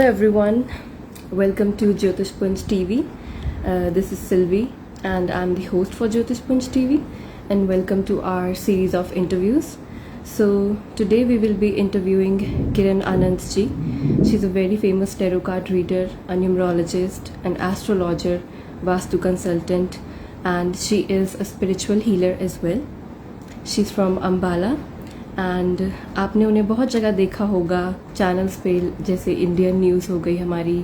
everyone, welcome to Jyotish Punch TV. This is Sylvie and I'm the host for Jyotish Punch TV, and welcome to our series of interviews. So today we will be interviewing Kiran Anand ji. She's a very famous tarot card reader, a numerologist, an astrologer, Vastu consultant, and she is a spiritual healer as well. She's from Ambala and आपने उन्हें बहुत जगह देखा होगा channels पे, जैसे Indian news हो गई, हमारी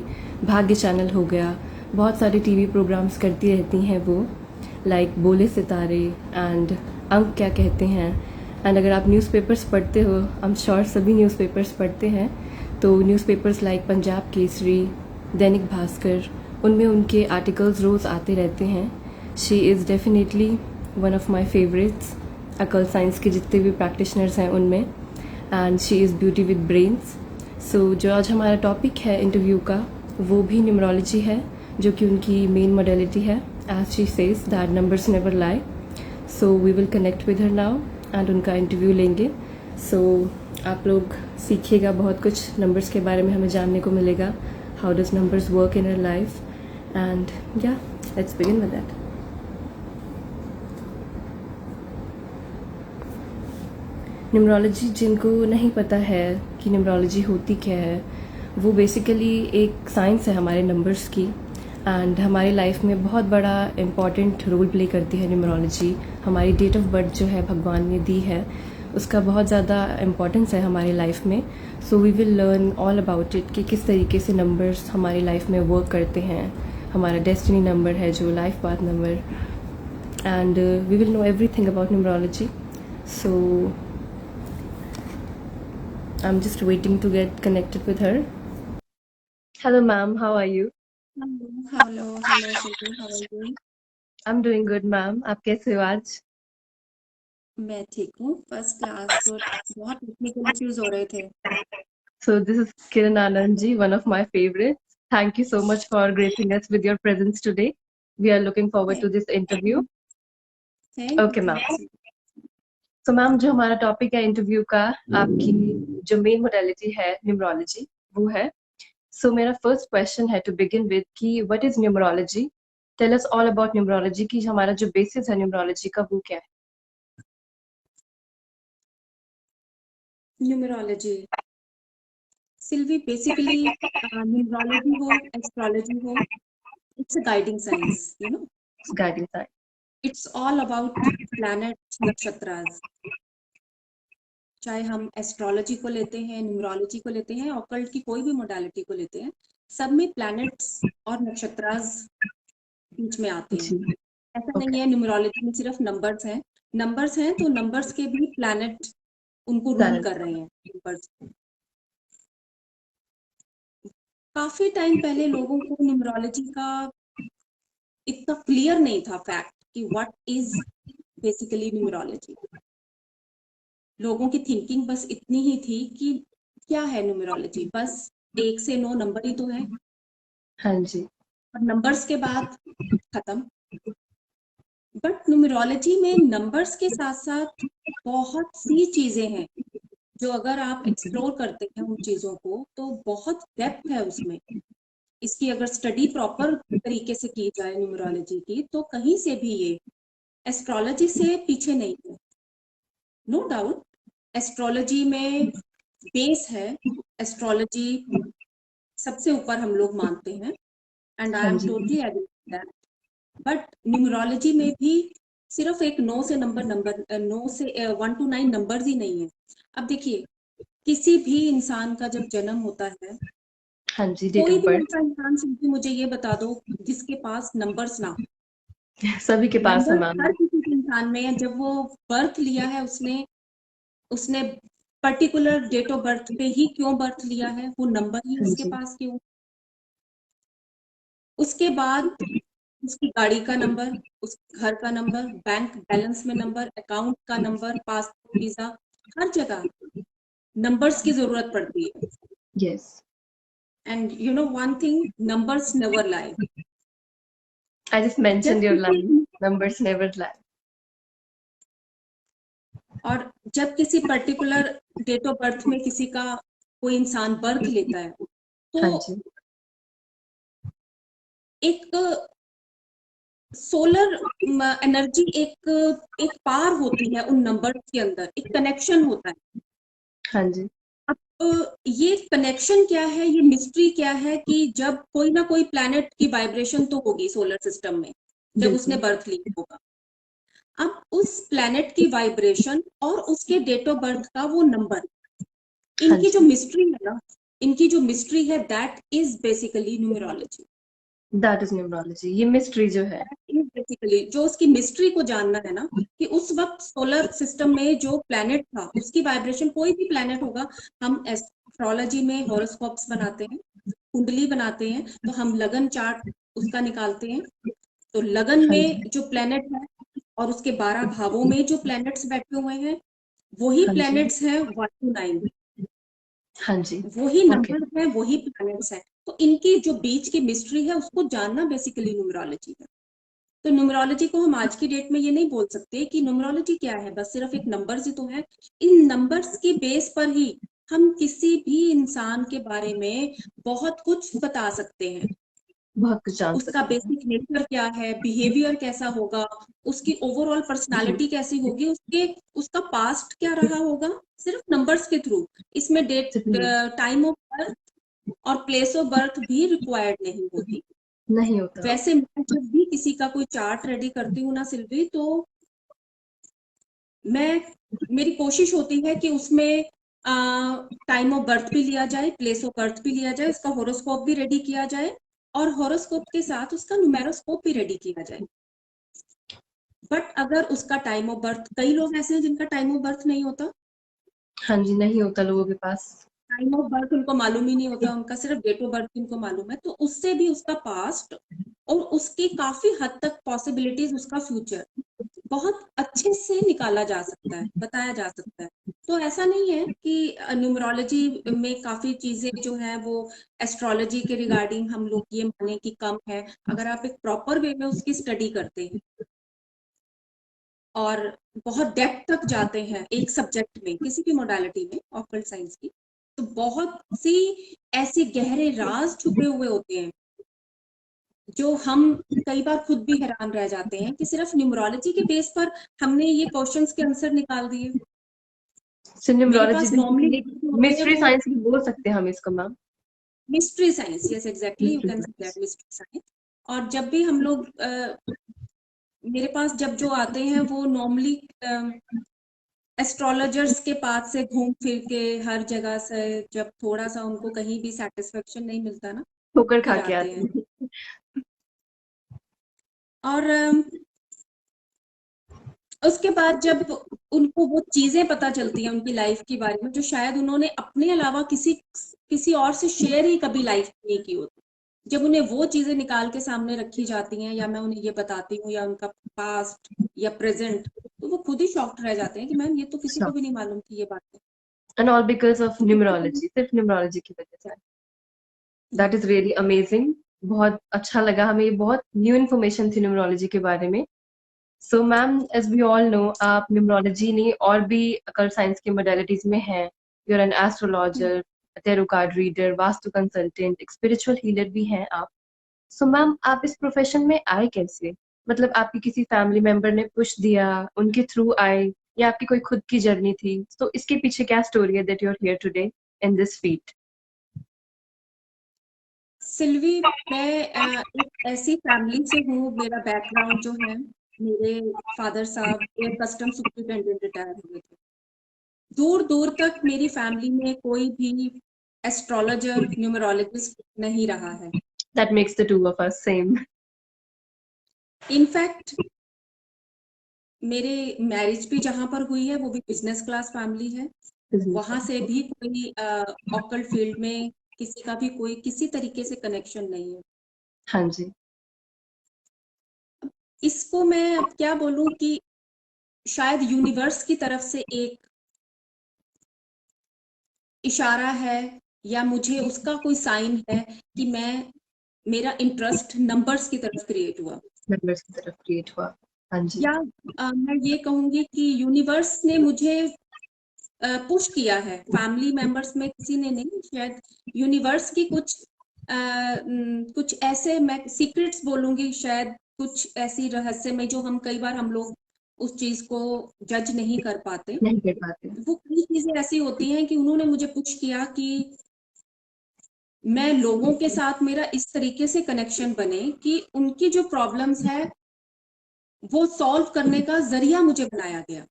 भाग्य चैनल हो गया, बहुत सारे टीवी प्रोग्राम्स करती रहती हैं वो, लाइक बोले सितारे एंड अंक क्या कहते हैं. एंड अगर आप न्यूज़पेपर्स पढ़ते हो, आई एम श्योर सभी न्यूज़पेपर्स पढ़ते हैं, तो न्यूज़पेपर्स लाइक पंजाब केसरी, दैनिक भास्कर, उनमें उनके आर्टिकल्स रोज़ आते रहते हैं. She is definitely one of my favourites occult science के जितने भी प्रैक्टिशनर्स हैं उनमें, and she is beauty with brains. So जो आज हमारा टॉपिक है इंटरव्यू का वो भी न्यूमरोलॉजी है, जो कि उनकी मेन मॉडलिटी है. As she says that numbers never lie. So we will connect with her now and उनका इंटरव्यू लेंगे. सो आप लोग सीखिएगा बहुत कुछ, नंबर्स के बारे में हमें जानने को मिलेगा. How does numbers work in her life, and yeah let's begin with that. Numerology जिनको नहीं पता है कि न्यूमरोलॉजी होती क्या है, वो बेसिकली एक साइंस है हमारे नंबर्स की, एंड हमारी लाइफ में बहुत बड़ा इम्पॉर्टेंट रोल प्ले करती है न्यूमरोलॉजी. हमारी डेट ऑफ बर्थ जो है भगवान ने दी है, उसका बहुत ज़्यादा इम्पॉर्टेंस है हमारी लाइफ में. So we will learn all about it कि किस तरीके से नंबर्स हमारी लाइफ में वर्क करते हैं. हमारा डेस्टिनी नंबर है जो life path number, and we will know everything about numerology. So I'm just waiting to get connected with her. Hello, ma'am. How are you? Hello, Sylvie. How are you? I'm doing good, ma'am. आप कैसे हो आज? मैं ठीक हूँ. First class. तो बहुत technical issues हो रहे थे. So this is Kiran Anand ji, one of my favorites. Thank you so much for gracing us with your presence today. We are looking forward to this interview. Okay, ma'am. So ma'am, जो हमारा topic है interview का, आपकी जो main modality है numerology वो है. So मेरा फर्स्ट क्वेश्चन है टू बिगिन विद कि what is numerology. Tell us all about numerology कि हमारा जो बेसिस है न्यूमरोलॉजी का वो क्या है. न्यूमरोलॉजी सिल्वी बेसिकली न्यूमरोलॉजी हो, एस्ट्रोलॉजी हो, it's a guiding science. Guiding science. It's all about planets, nakshatras. चाहे हम एस्ट्रोलॉजी को लेते हैं, न्यूमरोलॉजी को लेते हैं, ऑकल्ट की कोई भी मोडालिटी को लेते हैं, सब में प्लैनेट्स और नक्षत्रास बीच में आते हैं. ऐसा नहीं है न्यूमरोलॉजी में सिर्फ नंबर्स हैं. नंबर्स हैं तो नंबर्स के भी प्लैनेट उनको रूल कर रहे हैं. नंबर्स काफी टाइम पहले लोगों को न्यूमरोलॉजी का इतना क्लियर नहीं था फैक्ट कि व्हाट इज बेसिकली न्यूमरोलॉजी. लोगों की थिंकिंग बस इतनी ही थी कि क्या है न्यूमरोलॉजी, बस 1 से 9 नंबर ही तो है. हाँ जी. और नंबर्स के बाद खत्म. बट न्यूमरोलॉजी में नंबर्स के साथ साथ बहुत सी चीजें हैं जो अगर आप एक्सप्लोर करते हैं उन चीजों को तो बहुत डेप्थ है उसमें. इसकी अगर स्टडी प्रॉपर तरीके से की जाए न्यूमरोलॉजी की, तो कहीं से भी ये एस्ट्रोलॉजी से पीछे नहीं है. नो डाउट एस्ट्रोलॉजी में बेस है. एस्ट्रोलॉजी सबसे ऊपर हम लोग मानते हैं, and I am totally agree with that. But numerology में भी सिर्फ एक 9 से 1 to 9 नंबर ही नहीं है. अब देखिए, किसी भी इंसान का जब जन्म होता है, हाँ जी, कोई भी ऐसा इंसान सिर्फ मुझे ये बता दो जिसके पास नंबर्स ना हो. सभी के पास है मैम. हर किसी के इंसान में जब वो बर्थ लिया है, उसने पर्टिकुलर डेट ऑफ बर्थ पे ही क्यों बर्थ लिया है, वो नंबर ही उसके पास क्यों. उसके बाद उसकी गाड़ी का नंबर, उसके घर का नंबर, बैंक बैलेंस में नंबर, अकाउंट का नंबर, पासपोर्ट, वीजा, हर जगह नंबर्स की जरूरत पड़ती है. Yes. And you know one thing, numbers never lie. I just mentioned your line, numbers never लाई. और जब किसी पर्टिकुलर डेट ऑफ बर्थ में किसी का कोई इंसान बर्थ लेता है, हाँ तो जी, एक सोलर एनर्जी एक एक पार होती है उन नंबर्स के अंदर, एक कनेक्शन होता है। हाँ जी, अब ये कनेक्शन क्या है, ये मिस्ट्री क्या है कि जब कोई ना कोई प्लैनेट की वाइब्रेशन तो होगी सोलर सिस्टम में जब उसने बिल्कुल। बर्थ लिया होगा। अब उस प्लैनेट की वाइब्रेशन और उसके डेट ऑफ बर्थ का वो नंबर, हाँ इनकी जो जी, मिस्ट्री है ना, इनकी जो मिस्ट्री है, that is basically numerology. That is numerology, ये मिस्ट्री जो है। बेसिकली जो उसकी मिस्ट्री को जानना है ना, कि उस वक्त सोलर सिस्टम में जो प्लैनेट था उसकी वाइब्रेशन, कोई भी प्लैनेट होगा, हम एस्ट्रोलॉजी में हॉरोस्कोप्स बनाते हैं, कुंडली बनाते हैं, तो हम लगन चार्ट उसका निकालते हैं। तो लगन हाँ में जी, जो प्लैनेट है और उसके 12 भावों में जो प्लैनेट्स बैठे हुए हैं, वही हाँ जी, प्लैनेट्स हैं 1 to 9, हाँ जी। वही ओके। नंबर है, वही प्लैनेट्स हैं। तो इनकी जो बीच की मिस्ट्री है उसको जानना बेसिकली न्यूमरोलॉजी है। तो न्यूमरोलॉजी को हम आज की डेट में ये नहीं बोल सकते कि न्यूमरोलॉजी क्या है, बस सिर्फ एक नंबर्स ही तो है। इन नंबर्स के बेस पर ही हम किसी भी इंसान के बारे में बहुत कुछ बता सकते हैं। बहुत कुछ जान उसका सकते हैं। बेसिक नेचर क्या है, बिहेवियर कैसा होगा, उसकी ओवरऑल पर्सनालिटी कैसी होगी, उसके उसका पास्ट क्या रहा होगा, सिर्फ नंबर्स के थ्रू। इसमें डेट, सिर्फ टाइम ऑफ बर्थ और प्लेस ऑफ बर्थ भी रिक्वायर्ड नहीं होती। नहीं होता। वैसे मैं जब भी किसी का कोई चार्ट रेडी करती हूँ ना सिल्वी, तो मैं मेरी कोशिश होती है कि उसमें टाइम ऑफ बर्थ भी लिया जाए, प्लेस ऑफ बर्थ भी लिया जाए, उसका होरोस्कोप भी रेडी किया जाए, और होरोस्कोप के साथ उसका न्यूमेरोस्कोप भी रेडी किया जाए। बट अगर उसका टाइम ऑफ बर्थ, कई लोग ऐसे हैं जिनका टाइम ऑफ बर्थ नहीं होता, हाँ जी, नहीं होता लोगों के पास। टाइम ऑफ बर्थ उनको मालूम ही नहीं होता, उनका सिर्फ डेट ऑफ बर्थ उनको मालूम है, तो उससे भी उसका पास्ट और उसकी काफी हद तक पॉसिबिलिटीज, उसका फ्यूचर बहुत अच्छे से निकाला जा सकता है, बताया जा सकता है। तो ऐसा नहीं है कि न्यूमरोलॉजी में काफी चीजें जो है वो एस्ट्रोलॉजी के रिगार्डिंग हम लोग ये माने कि कम है। अगर आप एक प्रॉपर वे में उसकी स्टडी करते हैं और बहुत डेप्थ तक जाते हैं एक सब्जेक्ट में, किसी भी मोडालिटी में ऑकल्ट साइंस की, तो बहुत सी ऐसे गहरे राज छुपे हुए होते हैं जो हम कई बार खुद भी हैरान रह जाते हैं कि सिर्फ न्यूमरोलॉजी के बेस पर हमने ये क्वेश्चंस के आंसर निकाल दिए। सिर्फ मेरे न्यूमरोलॉजी पास नॉर्मली होते हैं मिस्ट्री वो साइंस भी बोल सकते हैं हम इसको ma'am. Mystery science, yes exactly, you mystery can say science. That, mystery science. और जब भी हम लोग मेरे पास जब जो आते हैं वो नॉर्मली एस्ट्रोलॉजर्स के पास से घूम फिर के हर जगह से, जब थोड़ा सा उनको कहीं भी सेटिस्फेक्शन नहीं मिलता ना, ठोकर खा फिर के आते आते हैं। हैं। और उसके बाद जब उनको वो चीजें पता चलती हैं उनकी लाइफ के बारे में, जो शायद उन्होंने अपने अलावा किसी किसी और से शेयर ही कभी लाइफ नहीं की होती, जब उन्हें वो चीजें निकाल के सामने रखी जाती हैं या मैं उन्हें ये बताती हूँ, या उनका पास्ट या प्रेजेंट, तो वो खुद ही शॉक्ड रह जाते हैं कि मैम ये तो किसी को भी नहीं मालूम थी ये बात। एंड ऑल बिकॉज ऑफ तो किसी को न्यूमरोलॉजी, सिर्फ न्यूमरोलॉजी की वजह से। या दैट इज रियली अमेजिंग। बहुत अच्छा लगा हमें, ये बहुत न्यू इन्फॉर्मेशन थी न्यूमरोलॉजी के बारे में। So ma'am, as we all know, आप न्यूमरोलॉजी नहीं और भी अकल्ट साइंस की मोडालिटीज में हैं। You are an astrologer, tarot card reader, vastu consultant, एक स्पिरिचुअल हीलर भी हैं आप। सो मैम, आप इस प्रोफेशन में आए कैसे? मतलब आपकी किसी फैमिली मेंबर ने पुश दिया, उनके थ्रू आए, या आपकी कोई खुद की जर्नी थी? तो इसके पीछे क्या स्टोरी है that you are here today in this field? Sylvie, मैं एक ऐसी फैमिली से हूँ, मेरा बैकग्राउंड जो है, मेरे फादर साहब एयर कस्टम सुपरिटेंडेंट रिटायर हुए थे। दूर दूर तक मेरी फैमिली में कोई भी एस्ट्रोलॉजर, न्यूमरोलॉजिस्ट नहीं रहा है। That makes the two of us same. In fact मेरे मैरिज भी जहां पर हुई है वो भी बिजनेस क्लास फैमिली है, वहां से भी कोई ऑकल्ट फील्ड में किसी का भी कोई किसी तरीके से कनेक्शन नहीं है। हाँ जी, इसको मैं अब क्या बोलूं कि शायद यूनिवर्स की तरफ से एक इशारा है, या मुझे उसका कोई साइन है कि मेरा इंटरेस्ट नंबर्स की तरफ क्रिएट हुआ। नंबर्स की तरफ क्रिएट हुआ। हाँ जी, या मैं ये कहूंगी कि यूनिवर्स ने मुझे पुश किया है, फैमिली मेंबर्स में किसी ने नहीं, शायद यूनिवर्स की कुछ कुछ ऐसे मैं सीक्रेट्स बोलूंगी शायद, कुछ ऐसी रहस्यमय जो हम कई बार हम लोग उस चीज को जज नहीं कर पाते। नहीं कर पाते। वो कई चीजें ऐसी होती हैं कि उन्होंने मुझे पुश किया कि मैं लोगों के साथ मेरा इस तरीके से कनेक्शन बने कि उनकी जो प्रॉब्लम्स है वो सॉल्व करने का जरिया मुझे बनाया गया।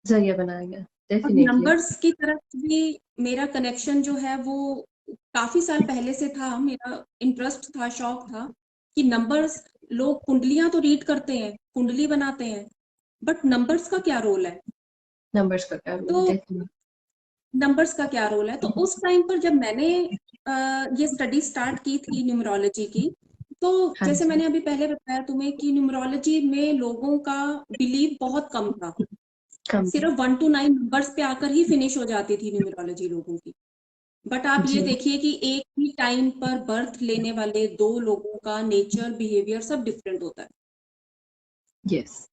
जरिया बनाया गया, और डेफिनेटली। नंबर्स की तरफ भी मेरा कनेक्शन जो है वो काफी साल पहले से था। मेरा इंटरेस्ट था, शौक था कि नंबर्स, लोग कुंडलियां तो रीड करते हैं, कुंडली बनाते हैं, बट नंबर्स का क्या रोल है? नंबर्स का क्या रोल, तो डेफिनेटली। नंबर्स का क्या रोल है, तो उस टाइम पर जब मैंने ये स्टडी स्टार्ट की थी न्यूमरोलॉजी की, तो हाँ जैसे जी। मैंने अभी पहले बताया तुम्हें कि न्यूमरोलॉजी में लोगों का बिलीव बहुत कम था। कम था। सिर्फ 1 to 9 नंबर्स पे आकर ही फिनिश हो जाती थी न्यूमरोलॉजी लोगों की। बट आप ये जी। देखिए कि एक ही टाइम पर बर्थ लेने वाले दो लोगों का नेचर, बिहेवियर सब डिफरेंट होता है। यस।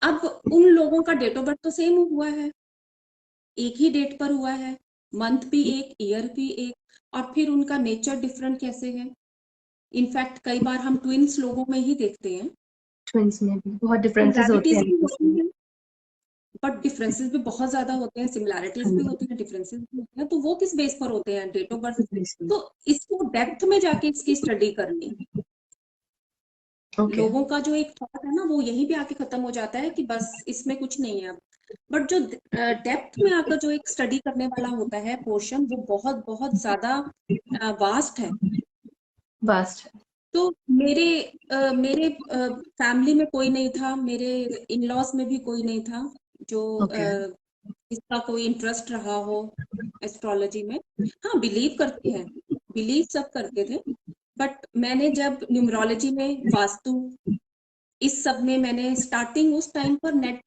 अब उन लोगों का डेट ऑफ बर्थ तो सेम हुआ है, एक ही डेट पर हुआ है, मंथ भी एक, ईयर भी एक, और फिर उनका नेचर डिफरेंट कैसे है? इनफैक्ट कई बार हम ट्विंस लोगों में ही देखते हैं। ट्विंस में भी बहुत डिफरेंसेस होते सिमिलैरिटीज हैं भी होती इसमें। हैं, बट डिफरेंसेस भी बहुत ज्यादा होते हैं, हाँ सिमिलैरिटीज भी जी। होती हैं, डिफरेंसेस भी होते हैं। तो वो किस बेस पर होते हैं? Date of birth. बिल्कुल। तो इसको डेप्थ में जाके इसकी स्टडी करनी, ओके। लोगों का जो एक थॉट है ना वो यहीं पे आके खत्म हो जाता है कि बस इसमें कुछ नहीं है अब। बट जो डेप्थ में आकर जो एक स्टडी करने वाला होता है पोर्शन, वो बहुत बहुत ज्यादा वास्ट है। वास्ट है। तो मेरे फैमिली में कोई नहीं था, मेरे इन लॉज में भी कोई नहीं था जो ओके। इसका कोई इंटरेस्ट रहा हो एस्ट्रोलॉजी में। हाँ, बिलीव करते हैं, बिलीव सब करते थे। बट मैंने जब न्यूमरोलॉजी में, वास्तु, इस सब में मैंने स्टार्टिंग उस टाइम पर नेट,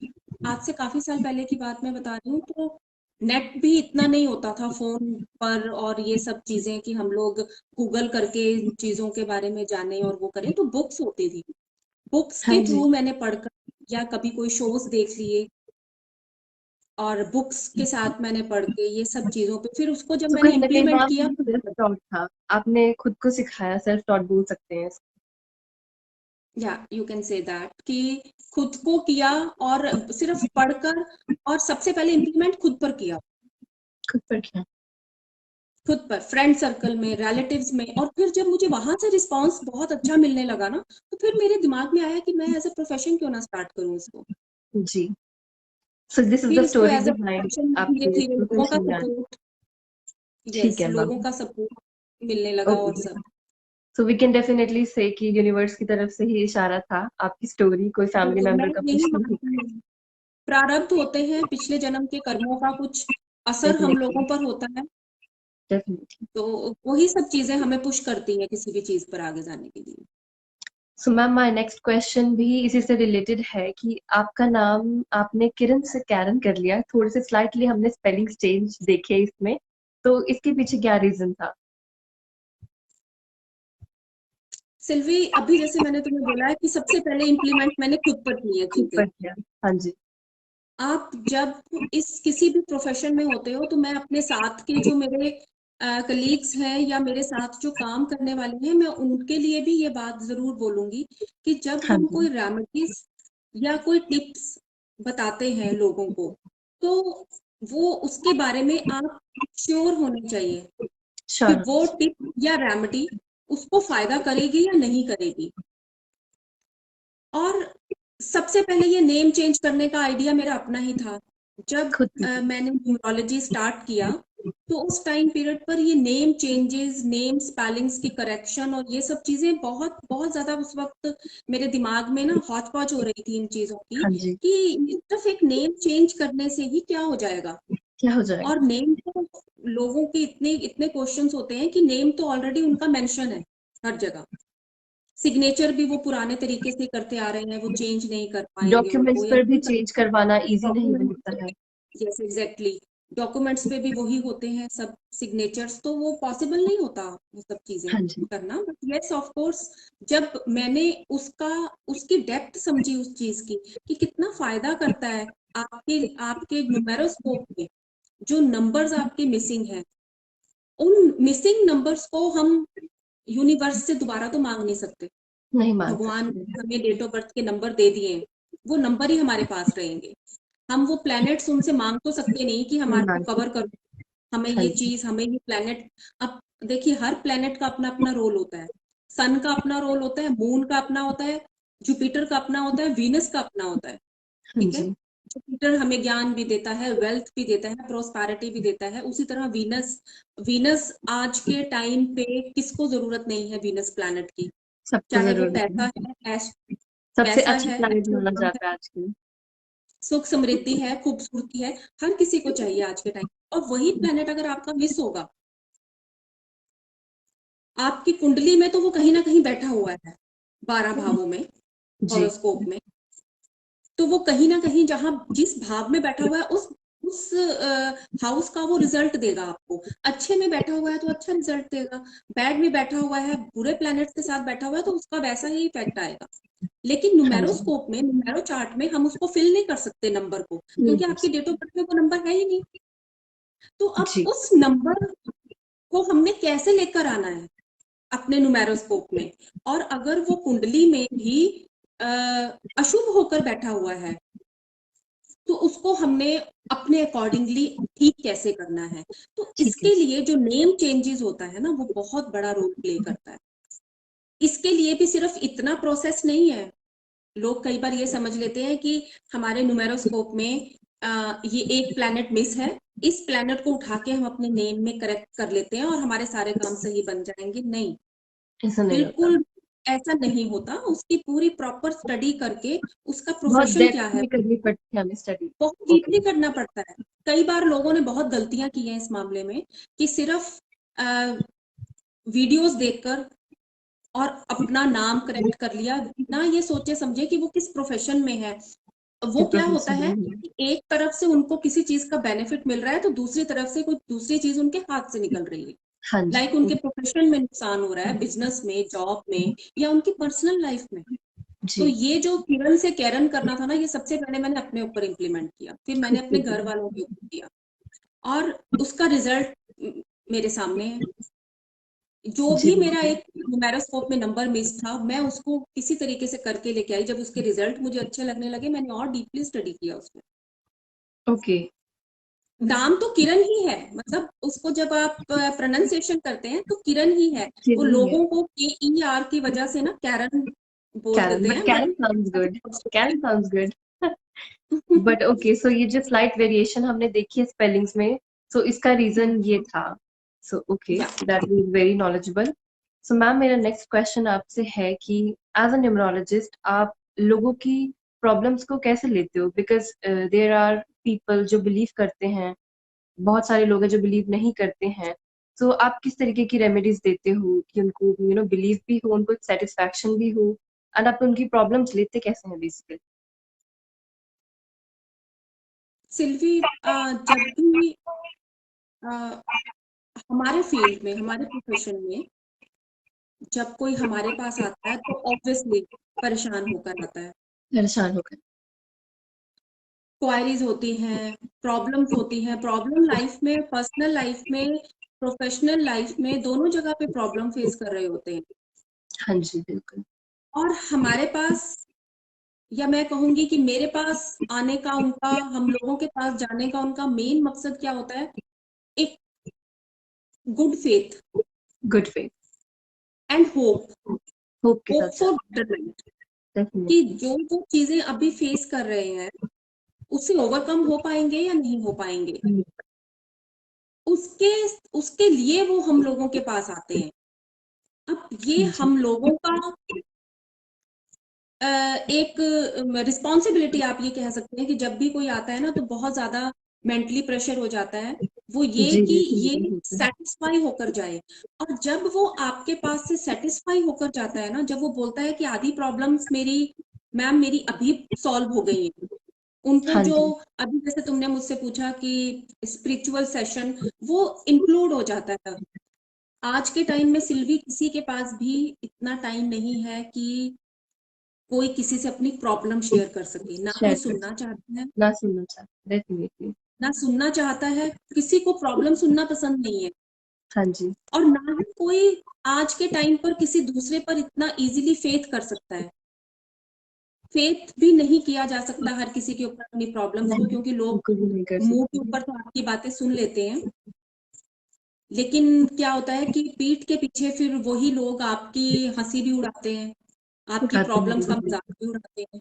आज से काफी साल पहले की बात मैं बता रही हूँ, तो नेट भी इतना नहीं होता था फोन पर और ये सब चीजें कि हम लोग गूगल करके इन चीजों के बारे में जाने और वो करें। तो बुक्स होती थी, बुक्स हाँ के जी। थ्रू मैंने पढ़कर या कभी कोई शोज देख लिए, और बुक्स के साथ मैंने पढ़ के ये सब चीजों पे फिर उसको जब तो मैंने कहीं ना कहीं इम्प्लीमेंट मैम किया। सेल्फ टॉट था, आपने खुद को सिखाया, सेल्फ टॉट बोल सकते हैं इसको। या यू कैन से दैट कि खुद को किया, और सिर्फ पढ़कर, और सबसे पहले इम्प्लीमेंट खुद पर किया, खुद पर किया। खुद पर, फ्रेंड सर्कल में, रिलेटिव्स में। और फिर जब मुझे वहां से रिस्पांस बहुत अच्छा मिलने लगा ना, तो फिर मेरे दिमाग में आया कि मैं एज अ प्रोफेशन क्यों ना स्टार्ट करूं इसको। जी। सो दिस इज फिर द इसको story as a behind profession धीरे आपके धीरे लोगों का प्रोफेशन में। सपोर्ट, ठीक यस, है मैम। लोगों का सपोर्ट मिलने लगा और ओके। सब। सो वी कैन डेफिनेटली से कि यूनिवर्स की तरफ से ही इशारा था, आपकी स्टोरी कोई फैमिली बिल्कुल, मैं मेंबर का यही पुश नहीं। मानती हूँ, प्रारब्ध होते हैं, पिछले जन्म के कर्मों का कुछ असर हम डेफिनेटली। लोगों पर होता है। डेफिनेटली। तो वही सब चीजें हमें पुश करती हैं किसी भी चीज पर आगे जाने के लिए। So ma'am my next question भी इसी से रिलेटेड है कि आपका नाम आपने किरण से कैरन कर लिया, थोड़े से स्लाइटली हमने स्पेलिंग चेंज देखे इसमें, तो इसके पीछे क्या रीजन था? सिल्वी, अभी जैसे मैंने तुम्हें बोला है कि सबसे पहले इम्प्लीमेंट मैंने खुद पर की है खुद चीजें। पर किया। हाँ जी। आप जब इस किसी भी प्रोफेशन में होते हो, तो मैं अपने साथ के जो मेरे कलीग्स हैं या मेरे साथ जो काम करने वाले हैं, मैं उनके लिए भी ये बात जरूर बोलूंगी कि जब हाँ हम जी। कोई रेमेडीज या कोई टिप्स बताते हैं लोगों को, तो वो उसके बारे में आप श्योर होने चाहिए कि श्योर। वो टिप या रेमेडी उसको फायदा करेगी या नहीं करेगी। और सबसे पहले ये नेम चेंज करने का आइडिया मेरा अपना ही था। जब खुद की। मैंने न्यूमरोलॉजी स्टार्ट किया, तो उस टाइम पीरियड पर ये नेम चेंजेस, नेम स्पेलिंग्स की करेक्शन और ये सब चीजें बहुत बहुत ज्यादा उस वक्त मेरे दिमाग में ना हौच पौच हो रही थी इन चीजों की, हाँ जी। कि सिर्फ एक नेम चेंज करने से ही क्या हो जाएगा। क्या हो और जाएगा? नेम तो, लोगों के इतने इतने क्वेश्चंस होते हैं कि नेम तो ऑलरेडी उनका मेंशन है हर जगह, सिग्नेचर भी वो पुराने तरीके से करते आ रहे हैं, वो चेंज नहीं कर पाएंगे डॉक्यूमेंट्स उनको या पर भी नहीं कर। चेंज करवाना इजी नहीं डॉक्यूमेंट, बनता है। यस एग्जैक्टली, डॉक्यूमेंट्स पे भी वही होते हैं सब सिग्नेचर्स, तो वो पॉसिबल नहीं होता वो सब चीजें हाँ जी। करना। बट यस ऑफ कोर्स, जब मैंने उसका, उसकी डेप्थ समझी उस चीज की कि कितना फायदा करता है आपके आपके न्यूमेरोस्कोप में जो नंबर्स आपके मिसिंग है, उन मिसिंग नंबर्स को हम यूनिवर्स से दोबारा तो मांग नहीं सकते। नहीं मान भगवान सकते। हमें डेट ऑफ बर्थ के नंबर दे दिए हैं, वो नंबर ही हमारे पास रहेंगे। हम वो प्लैनेट्स उनसे मांग तो सकते नहीं कि नहीं हमारे मान को कवर करो, हमें हाँ ये जी। चीज, हमें ये प्लैनेट। अब देखिए, हर प्लैनेट का अपना अपना रोल होता है। सन का अपना रोल होता है, मून का अपना होता है, जुपिटर का अपना होता है, वीनस का अपना होता है। हाँ ठीक है। जी। जुपिटर हमें ज्ञान भी देता है, वेल्थ भी देता है, प्रोस्पैरिटी भी देता है। उसी तरह वीनस, वीनस आज के टाइम पे किसको जरूरत नहीं है वीनस प्लैनेट की? सबको चाहे वो जरूरत पैसा है। है, सबसे पैसा अच्छा है, प्लैनेट अच्छे माना काम है, जाता है आजकल। सुख समृद्धि है, खूबसूरती है, हर किसी को चाहिए आज के टाइम। और वही प्लेनेट अगर आपका मिस होगा आपकी कुंडली में, तो वो कहीं ना कहीं बैठा हुआ है 12 भावों में, जी। हॉरोस्कोप में। तो वो कहीं ना कहीं जहां जिस भाव में बैठा हुआ है, उस हाउस का वो रिजल्ट देगा आपको। अच्छे में बैठा हुआ है तो अच्छा रिजल्ट देगा, बैड में बैठा हुआ है, बुरे प्लैनेट्स के साथ बैठा हुआ है, तो उसका वैसा ही इफेक्ट आएगा। लेकिन हाँ जी। न्यूमेरोस्कोप में, न्यूमेरो चार्ट में हम उसको फिल नहीं कर सकते नंबर को, नहीं क्योंकि कर आपकी डेट ऑफ सकते। बर्थ में वो नंबर है ही नहीं। तो अब जी। उस नंबर को हमने कैसे लेकर आना है अपने न्यूमेरोस्कोप में? और अगर वो कुंडली में भी अशुभ होकर बैठा हुआ है, तो उसको हमने अपने अकॉर्डिंगली ठीक कैसे करना है? तो ठीक है। इसके लिए जो नेम चेंजेस होता है ना, वो बहुत बड़ा रोल प्ले करता है। इसके लिए भी सिर्फ इतना प्रोसेस नहीं है। लोग कई बार ये समझ लेते हैं कि हमारे न्यूमेरोस्कोप में ये एक प्लैनेट मिस है, इस प्लैनेट को उठा के हम अपने नेम में करेक्ट कर लेते हैं और हमारे सारे काम सही बन जाएंगे। नहीं, ऐसा नहीं होता। बिल्कुल ऐसा नहीं होता। उसकी पूरी प्रॉपर स्टडी करके, उसका बहुत प्रोफेशन क्या डेप्थ है, में करनी पड़ती है हमें स्टडी। बहुत ओके। डीपली करना पड़ता है। कई बार लोगों ने बहुत गलतियां की हैं इस मामले में, कि सिर्फ वीडियोस देखकर और अपना नाम करेक्ट कर लिया, बिना ये सोचे समझे कि वो किस प्रोफेशन में है। वो कि क्या होता प्रोफेशन है में। कि एक तरफ से उनको किसी चीज का बेनिफिट मिल रहा है, तो दूसरी तरफ से कुछ दूसरी चीज उनके हाथ से निकल रही है। हाँ जी। लाइक उनके प्रोफेशन में नुकसान हो रहा है, बिजनेस में, जॉब में, या उनकी पर्सनल लाइफ में। तो जी। ये जो किरण से कैरन करना था ना, ये सबसे पहले मैंने अपने ऊपर इम्प्लीमेंट किया, फिर मैंने खुद अपने से घर किया। वालों के ऊपर किया, और उसका रिजल्ट मेरे सामने है। जो जी भी मेरा बिल्कुल। एक न्यूमेरोस्कोप में नंबर मिस था, मैं उसको किसी तरीके से करके लेके आई। जब उसके रिजल्ट मुझे अच्छे लगने लगे, मैंने और डीपली स्टडी किया उसमें। ओके। नाम तो किरण ही है, मतलब उसको जब आप प्रोनाउंसिएशन करते हैं तो किरण ही है। वो किरण है। लोगों को के ई आर की वजह से ना कैरन बोल कैरन, देते बट हैं, Karen sounds good. But Karen sounds good. But okay, so ये जो स्लाइट वेरिएशन हमने देखी है स्पेलिंग्स में, सो इसका रीजन ये था। सो ओके, या that is very knowledgeable. So ma'am, मेरा नेक्स्ट क्वेश्चन आपसे है कि एज अ न्यूमरोलॉजिस्ट आप लोगों की प्रॉब्लम्स को कैसे लेते हो? बिकॉज देयर आर पीपल जो बिलीव करते हैं, बहुत सारे लोग हैं जो बिलीव नहीं करते हैं। सो आप किस तरीके की रेमेडीज देते हो कि उनको बिलीव भी हो, उनको सेटिस्फैक्शन भी हो, एंड आप उनकी प्रॉब्लम्स लेते कैसे हैं बेसिकली? सिल्वी, जब भी अ, हमारे फील्ड में, हमारे प्रोफेशन में जब कोई हमारे पास आता है, तो ऑब्वियसली परेशान होकर आता है। परेशान होकर। क्वायरीज होती हैं, प्रॉब्लम्स होती हैं। प्रॉब्लम लाइफ में, पर्सनल लाइफ में, प्रोफेशनल लाइफ में, दोनों जगह पे प्रॉब्लम फेस कर रहे होते हैं। हाँ जी बिल्कुल। और हमारे पास, या मैं कहूंगी कि मेरे पास आने का उनका, हम लोगों के पास जाने का उनका मेन मकसद क्या होता है? एक good faith good faith. And hope, hope के होप साथ फॉर चलते बेटरमेंट। हैं कि डेफिनेटली। जो जो चीजें अभी फेस कर रहे हैं, उससे ओवरकम हो पाएंगे या नहीं हो पाएंगे, उसके उसके लिए वो हम लोगों के पास आते हैं। अब ये हाँ जी। हम लोगों का एक रिस्पॉन्सिबिलिटी आप ये कह सकते हैं, कि जब भी कोई आता है ना, तो बहुत ज्यादा मेंटली प्रेशर हो जाता है। वो ये जी कि ये डेफिनेटली होता है। सेटिस्फाई होकर जाए। और जब वो आपके पास से सेटिस्फाई होकर जाता है ना, जब वो बोलता है कि आधी प्रॉब्लम्स मेरी, मैम मेरी अभी सॉल्व हो गई है, उनको हाँ जो, जी। अभी जैसे तुमने मुझसे पूछा कि स्पिरिचुअल सेशन, वो इंक्लूड हो जाता है। आज के टाइम में सिल्वी, किसी के पास भी इतना टाइम नहीं है कि कोई किसी से अपनी प्रॉब्लम शेयर कर सके। ना कोई शेयर कर सुनना सकते। चाहता है, ना सुनना चाहते डेफिनेटली। ना सुनना चाहता है। किसी को प्रॉब्लम सुनना पसंद नहीं है। हाँ जी। और ना ही कोई आज के टाइम पर किसी दूसरे पर इतना इजीली फेथ कर सकता है। फेथ भी नहीं किया जा सकता हर किसी के ऊपर अपनी प्रॉब्लम्स को, नहीं, क्योंकि लोग बिल्कुल भी नहीं कर मुंह के सकते। ऊपर तो आपकी बातें सुन लेते हैं, लेकिन क्या होता है कि पीठ के पीछे फिर वही लोग आपकी हंसी भी उड़ाते हैं, आपकी उठाते हैं प्रॉब्लम्स का बिल्कुल। मजाक भी उड़ाते हैं।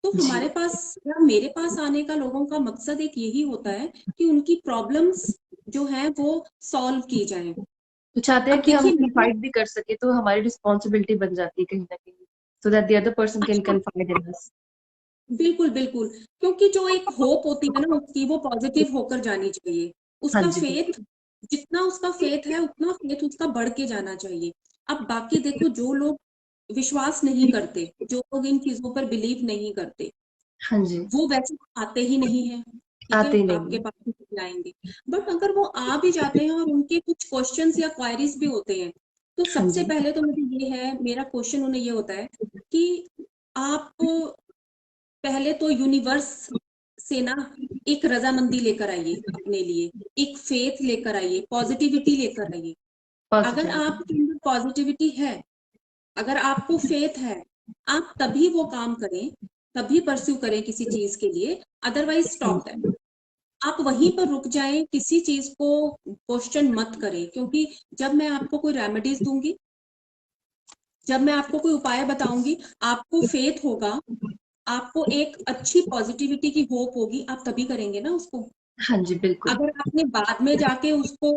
तो जी। हमारे पास या मेरे पास आने का लोगों का मकसद एक यही होता है कि उनकी प्रॉब्लम्स जो है वो सॉल्व की जाए। तो चाहते हैं अब कि हम देखिए कन्फाइड भी कर सके, तो हमारी रिस्पॉन्सिबिलिटी बन जाती है कहीं ना कहीं, so that the other person can अच्छा, कन्फाइड इन अस। बिल्कुल बिल्कुल, क्योंकि जो एक होप होती है ना उसकी, वो पॉजिटिव होकर जानी चाहिए। हाँ उसका जी फेथ, बिल्कुल। जितना उसका फेथ है उतना फेथ उसका बढ़ के जाना चाहिए। अब बाकी देखो, जो लोग विश्वास नहीं करते, जो लोग इन चीजों पर बिलीव नहीं करते, हाँ जी। वो वैसे तो आते ही नहीं है, ठीक है, आते ही नहीं आपके है। पास नहीं आएंगे। बट अगर वो आ भी जाते हैं और उनके कुछ क्वेश्चंस या क्वायरीज भी होते हैं, तो हाँ सबसे जी। पहले तो मुझे ये है, मेरा क्वेश्चन उन्हें ये होता है कि आप पहले तो यूनिवर्स से ना एक रजामंदी लेकर आइए अपने लिए, एक फेथ लेकर आइए, पॉजिटिविटी लेकर आइए। अगर पॉजिटिविटी। आपके अंदर पॉजिटिविटी है, अगर आपको फेथ है, आप तभी वो काम करें, तभी परस्यू करें किसी चीज के लिए, अदरवाइज हाँ स्टॉप दैट। जी। आप वहीं पर रुक जाएं, किसी चीज को क्वेश्चन मत करें, क्योंकि जब मैं आपको कोई रेमेडीज दूंगी, जब मैं आपको कोई उपाय बताऊंगी, आपको फेथ होगा, आपको एक अच्छी पॉजिटिविटी की होप होगी, आप तभी करेंगे ना उसको। हाँ जी बिल्कुल। अगर आपने बाद में जाके उसको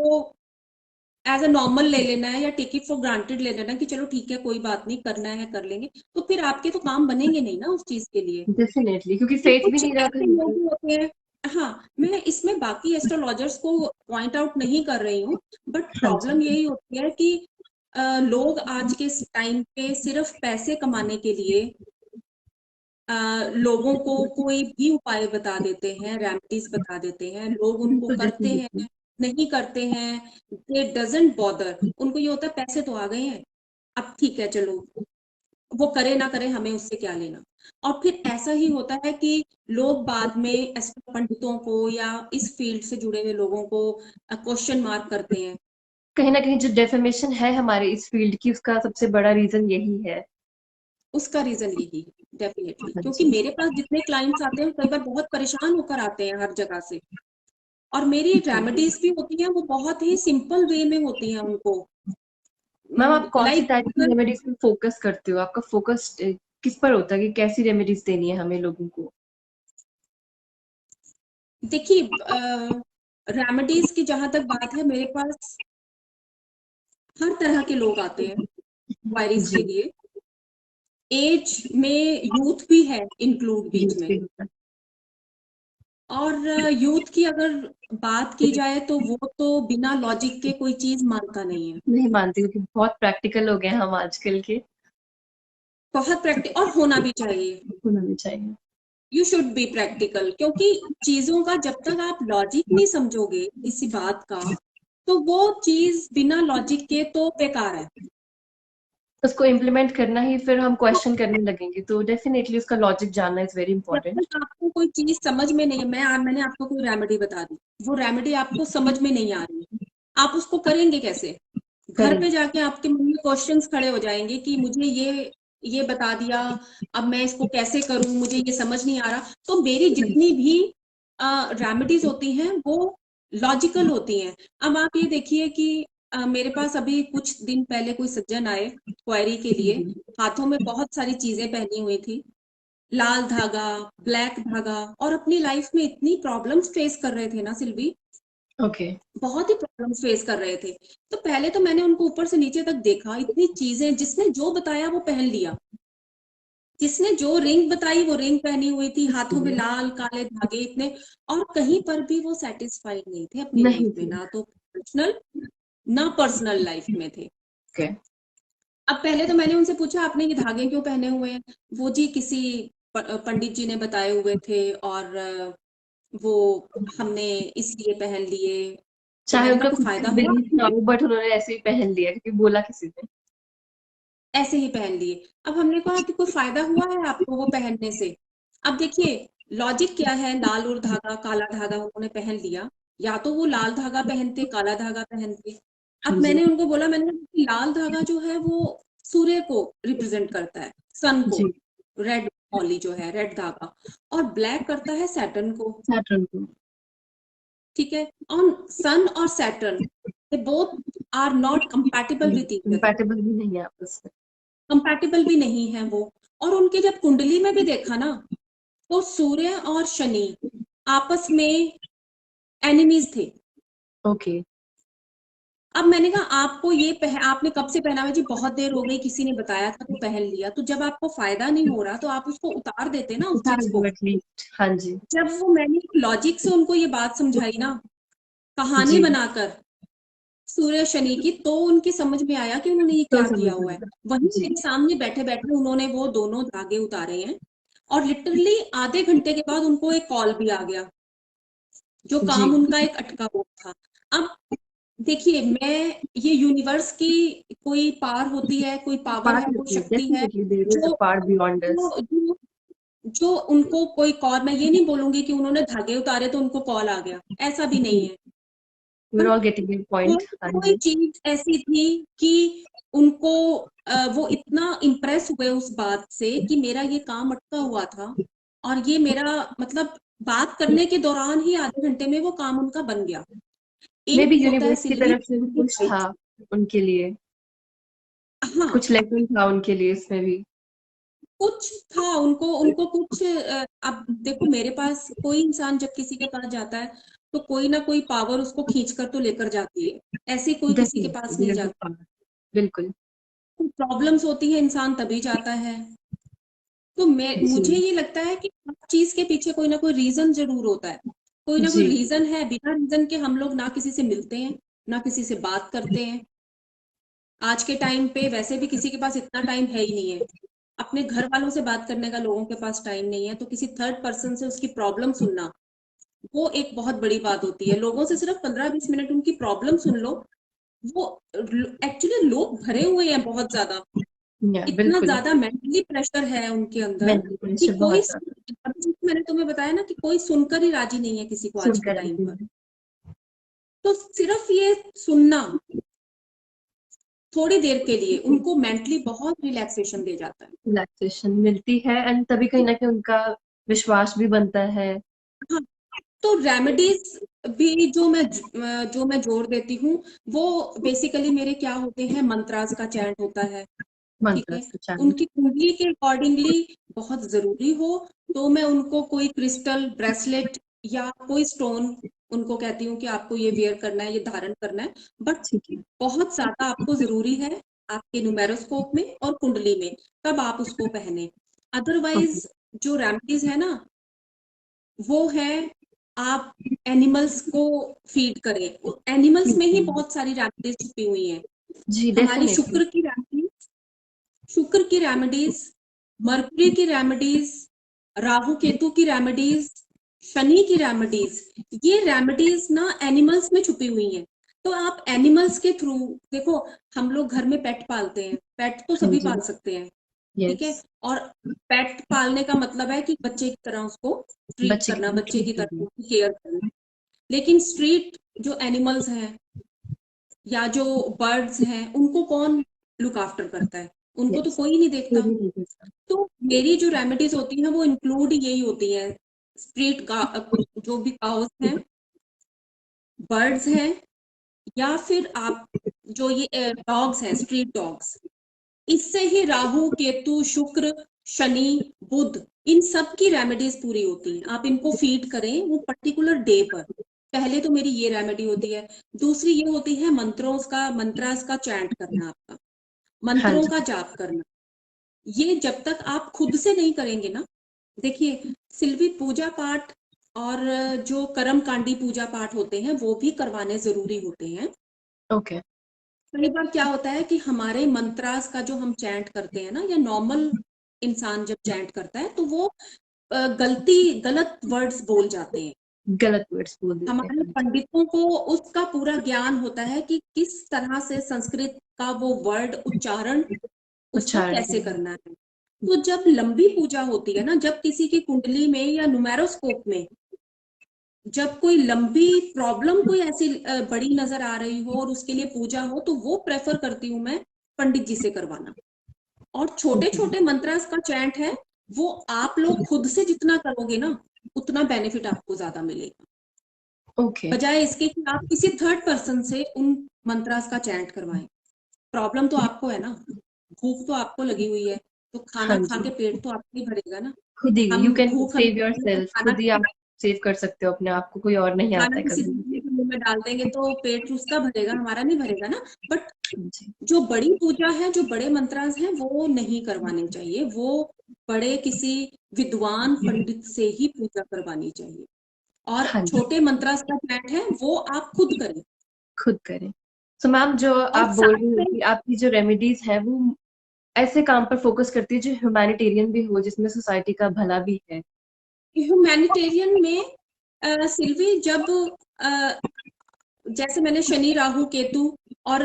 एज अ नॉर्मल ले लेना है या टेक इट फॉर ग्रांटेड ले लेना है कि चलो ठीक है कोई बात नहीं, करना है कर लेंगे, तो फिर आपके तो काम बनेंगे नहीं ना उस चीज के लिए। डेफिनेटली, क्योंकि तो फेथ भी कुछ नहीं रहा ऐसे कहीं लोग पे। होते हैं, हाँ, मैं इसमें बाकी एस्ट्रोलॉजर्स को पॉइंट आउट नहीं कर रही हूँ, बट हाँ प्रॉब्लम जी। यही होती है कि लोग आज के टाइम पे सिर्फ पैसे कमाने के लिए लोगों को कोई भी उपाय बता देते हैं, रेमेडीज बता देते हैं, लोग उनको बिल्कुल करते डेफिनेटली। हैं, नहीं करते हैं, दे डजंट बॉदर, उनको ये होता है पैसे तो आ गए हैं, अब ठीक है चलो, वो करे ना करे हमें उससे क्या लेना। और फिर ऐसा ही होता है कि लोग बाद में ऐसे पंडितों को या इस फील्ड से जुड़े हुए लोगों को क्वेश्चन मार्क करते हैं। कहीं ना कहीं जो डेफेमेशन है हमारे इस फील्ड की, उसका सबसे बड़ा रीजन यही है। उसका रीजन यही है डेफिनेटली, हाँ क्योंकि जी। मेरे पास जितने क्लाइंट्स आते हैं कई बार बहुत परेशान होकर आते हैं हर जगह से, और मेरी जी। रेमेडीज भी होती हैं वो बहुत ही सिंपल वे में होती हैं उनको। मैम, आप कौन सी लाइक टाइप की रेमेडीज पे फोकस करते हो? आपका फोकस किस पर होता है कि कैसी रेमेडीज देनी है हमें लोगों को? देखिए, रेमेडीज की जहां तक बात है, मेरे पास हर तरह के लोग आते हैं क्वायरीज जी। के लिए। एज में यूथ भी है इंक्लूड बीच यूज में, भी होता और यूथ की अगर बात की जाए तो वो तो बिना लॉजिक के कोई चीज मानता नहीं है। है, नहीं मानती, क्योंकि बहुत प्रैक्टिकल हो गए हैं हम आजकल के। बहुत प्रैक्टिस, और होना भी चाहिए। होना भी चाहिए। यू शुड बी प्रैक्टिकल, क्योंकि चीजों का जब तक आप लॉजिक नहीं समझोगे किसी बात का, तो वो चीज बिना लॉजिक के तो बेकार है। उसको इम्प्लीमेंट करना ही फिर हम तो क्वेश्चन करने लगेंगे, तो डेफिनेटली उसका लॉजिक जानना इज वेरी जब इंपॉर्टेंट। तक आपको कोई चीज समझ में नहीं है, मैंने आपको कोई रेमेडी बता दी, वो रेमेडी आपको समझ में नहीं आ रही, आप उसको करेंगे कैसे? घर पे करेंगे। जाके आपके मन में क्वेश्चंस खड़े हो जाएंगे कि मुझे ये बता दिया, अब मैं इसको कैसे करूं, मुझे ये समझ नहीं आ रहा। तो मेरी जितनी भी रेमेडीज होती हैं वो लॉजिकल होती हैं। अब आप ये देखिए कि मेरे पास अभी कुछ दिन पहले कोई सज्जन आए क्वेरी के लिए, हाथों में बहुत सारी चीजें पहनी हुई थी, लाल धागा, ब्लैक धागा, और अपनी लाइफ में इतनी प्रॉब्लम्स फेस कर रहे थे ना सिल्वी, ओके। बहुत ही प्रॉब्लम्स फेस कर रहे थे। तो पहले तो मैंने उनको ऊपर से नीचे तक देखा, इतनी चीजें, जिसने जो बताया वो पहन लिया, जिसने जो रिंग बताई वो रिंग पहनी हुई थी, हाथों में लाल काले धागे इतने, और कहीं पर भी वो सेटिस्फाइड नहीं थे अपनी नहीं लाइफ में, थी। ना तो प्रोफेशनल ना पर्सनल लाइफ में थे। ओके। अब पहले तो मैंने उनसे पूछा आपने ये धागे क्यों पहने हुए हैं? वो जी किसी पंडित जी ने बताए हुए थे, और वो हमने इसलिए पहन लिए। तो चाहे मैंने कहा उनका कोई खुद से फायदा हुआ? बिलीफ ना हो, बट उन्होंने ऐसे ही पहन लिया क्योंकि बोला किसी ने। ऐसे ही पहन लिए। अब हमने कहा कि कोई फायदा हुआ है आपको वो पहनने से? अब देखिए, लॉजिक क्या है, लाल और धागा काला धागा उन्होंने पहन लिया, या तो वो लाल धागा पहनते काला धागा पहनते, अब जी मैंने उनको बोला, मैंने कहा कि लाल धागा जो है वो सूर्य को रिप्रेजेंट करता है, सन को, जी। रेड पॉली जो है रेड धागा, और ब्लैक करता है सैटर्न को। सैटर्न को। ठीक है, ऑन सन और Saturn, they both are not compatible with each other, compatible भी नहीं है आपस में। कंपैटिबल भी नहीं है वो। और उनके जब कुंडली में भी देखा ना, तो सूर्य और शनि आपस में एनिमीज थे। ओके। अब मैंने कहा आपको ये आपने कब से पहना हुआ? जी बहुत देर हो गई, किसी ने बताया था तो पहन लिया। तो जब आपको फायदा नहीं हो रहा तो आप उसको उतार देते ना उस उतार चीज दो को। एटलीस्ट। हाँ जी। जब वो मैंने लॉजिक से उनको ये बात समझाई ना, कहानी जी। बनाकर सूर्य शनि की, तो उनकी समझ में आया कि उन्होंने ये तो क्या समझ किया हुआ है। आएगा। वहीं जी। मेरे सामने बैठे बैठे उन्होंने वो दोनों धागे उतारे हैं, और लिटरली आधे घंटे के बाद उनको एक कॉल भी आ गया, जो जी। काम उनका एक अटका हुआ था। अब देखिए, मैं ये यूनिवर्स की कोई पार होती है, कोई पावर पार्ट है, कोई होती है, शक्ति है, डेफिनेटली देयर इज अ जो पार्ट बियॉन्ड अस। जो जो उनको कोई कॉल, मैं ये नहीं बोलूंगी कि उन्होंने धागे उतारे तो उनको कॉल आ गया, ऐसा भी नहीं जी। है। वी आर हाँ, ऑल गेटिंग योर पॉइंट। कोई हाँ कोई जी। चीज ऐसी थी कि उनको वो इतना इम्प्रेस हुए उस बात से कि मेरा ये काम अटका हुआ था, और ये मेरा मतलब बात करने के दौरान ही आधे घंटे में वो काम उनका बन गया। मे एक बी होता है यूनिवर्स की सिल्वी, तरफ से भी कुछ था उनके लिए, हाँ, कुछ लेसन था उनके लिए इसमें भी। कुछ था उनको, उनको कुछ अब देखो, मेरे पास कोई इंसान जब किसी के पास जाता है तो कोई ना कोई पावर उसको खींच कर तो लेकर जाती है, ऐसे कोई किसी के डेफिनेटली पास नहीं देयर इज अ जाता। पार्ट। बिल्कुल। प्रॉब्लम्स होती है, इंसान तभी जाता है। तो मुझे जी। ये लगता है कि हर चीज के पीछे कोई ना कोई रीजन जरूर होता है। कोई ना कोई जी। रीजन है, बिना रीजन के हम लोग ना किसी से मिलते हैं, ना किसी से बात करते हैं। आज के टाइम पे वैसे भी किसी के पास इतना टाइम है ही नहीं है, अपने घर वालों से बात करने का लोगों के पास टाइम नहीं है, तो किसी थर्ड पर्सन से उसकी प्रॉब्लम सुनना, वो एक बहुत बड़ी बात होती है। लोगों से सिर्फ 15-20 मिनट उनकी प्रॉब्लम सुन लो, वो एक्चुअली लोग भरे हुए हैं बहुत ज्यादा, या इतना बिल्कुल। ज्यादा मेंटली प्रेशर है उनके अंदर मेंटल कि प्रेशर कोई, बहुत ज्यादा। अभी जैसे मैंने तुम्हें बताया ना कि कोई सुनकर ही राजी नहीं है किसी को आज के सुनकर टाइम पर। भी तो सिर्फ ये सुनना थोड़ी देर के लिए उनको मेंटली बहुत रिलैक्सेशन दे जाता है। रिलैक्सेशन मिलती है, एंड तभी कहीं ना कहीं उनका विश्वास भी बनता है। हाँ, तो रेमेडीज भी जो मैं जोड़ देती हूँ, वो बेसिकली मेरे क्या होते हैं, मंत्रास का चैंट होता है। ठीक मंत्र है, से चैंट। उनकी कुंडली के अकॉर्डिंगली बहुत जरूरी हो तो मैं उनको कोई क्रिस्टल ब्रेसलेट या कोई स्टोन, उनको कहती हूँ कि आपको ये वेयर करना है, ये धारण करना है। बट ठीक है। बहुत ज्यादा आपको जरूरी है आपके न्यूमेरोस्कोप में और कुंडली में, तब आप उसको पहने। ओके। अदरवाइज जो रेमेडीज है ना, वो है आप एनिमल्स को फीड करें। एनिमल्स ठीक में ही है। बहुत सारी रेमेडीज छुपी हुई हैं। जी हमारी डेफिनेटली। शुक्र की रेमेडीज, मरकरी की रेमेडीज, राहु केतु की रेमेडीज, शनि की रेमेडीज, ये रेमेडीज ना एनिमल्स में छुपी हुई हैं। तो आप एनिमल्स के थ्रू देखो, हम लोग घर में पेट पालते हैं, पेट तो हाँ सभी जी। पाल सकते हैं। ठीक यस। है, और पेट पालने का मतलब है कि बच्चे की तरह उसको ट्रीट बच्चे की करना, तरह बच्चे ट्रीट की तरह करना। उसकी केयर करना। लेकिन स्ट्रीट जो एनिमल्स हैं या जो बर्ड्स हैं, उनको कौन लुक आफ्टर करता है? उनको तो यस। कोई नहीं देखता। कोई नहीं करता। तो मेरी जो रेमेडीज होती हैं वो इंक्लूड यही होती हैं, स्ट्रीट का जो भी काउस हैं, बर्ड्स हैं, या फिर आप जो ये डॉग्स हैं, स्ट्रीट डॉग्स, इससे ही राहु केतु शुक्र शनि बुध, इन सब की रेमेडीज पूरी होती हैं। आप इनको फीड करें वो पर्टिकुलर डे पर। पहले तो मेरी ये रेमेडी होती है। दूसरी ये होती है मंत्रास का चैंट करना, आपका हाँ मंत्रों जी। का जाप करना। ये जब तक आप खुद से नहीं करेंगे ना, देखिए, सिल्वी पूजा पाठ और जो कर्म कांडी पूजा पाठ होते हैं वो भी करवाने जरूरी होते हैं। ओके। कई बार क्या होता है कि हमारे मंत्रास का जो हम चैंट करते हैं ना, या नॉर्मल इंसान जब चैंट करता है तो वो गलत वर्ड्स बोल जाते हैं। गलत वर्ड्स बोल देते हमारे हैं। पंडितों को उसका पूरा ज्ञान होता है कि किस तरह से संस्कृत का वो वर्ड उच्चारण उसको उच्चारण कैसे करना। करना है। तो जब लंबी पूजा होती है ना, जब किसी की कुंडली में या नुमेरोस्कोप में जब कोई लंबी प्रॉब्लम कोई ऐसी बड़ी नजर आ रही हो और उसके लिए पूजा हो, तो वो प्रेफर करती हूँ मैं पंडित जी से करवाना। और छोटे छोटे मंत्रास का चैंट है, वो आप लोग खुद से जितना करोगे ना, उतना बेनिफिट आपको ज्यादा मिलेगा, ओके। बजाय इसके कि आप किसी थर्ड पर्सन से उन मंत्रास का चैंट करवाएं। प्रॉब्लम तो आपको है ना, भूख तो आपको लगी हुई है, तो हाँ खाना खा जी, के पेट तो आपको ही भरेगा ना। खुद ही हम यू कैन भूख हमें सेव योर लगी है, तो सेल्फ, खाना खुद ही आप सेव कर सकते हो अपने आप को, कोई और नहीं आता खाना है किसी कभी दूसरे भी। के मुंह में डाल देंगे तो पेट उसका भरेगा, हमारा नहीं भरेगा ना। बट हाँ जी। जो बड़ी पूजा है, जो बड़े मंत्रास हैं, वो नहीं करवाने चाहिए, वो बड़े किसी विद्वान पंडित से ही पूजा करवानी चाहिए। और हाँ जी, छोटे मंत्रास का चैंट है, वो आप खुद करें। खुद करें। सो मैम, जो और आप बोल साथ रही हो में कि आपकी जो रेमेडीज है वो ऐसे काम पर फोकस करती है जो ह्यूमैनिटेरियन भी हो, जिसमें सोसाइटी का भला भी है। ह्यूमैनिटेरियन में सिल्वी, जब जैसे मैंने शनि राहु केतु और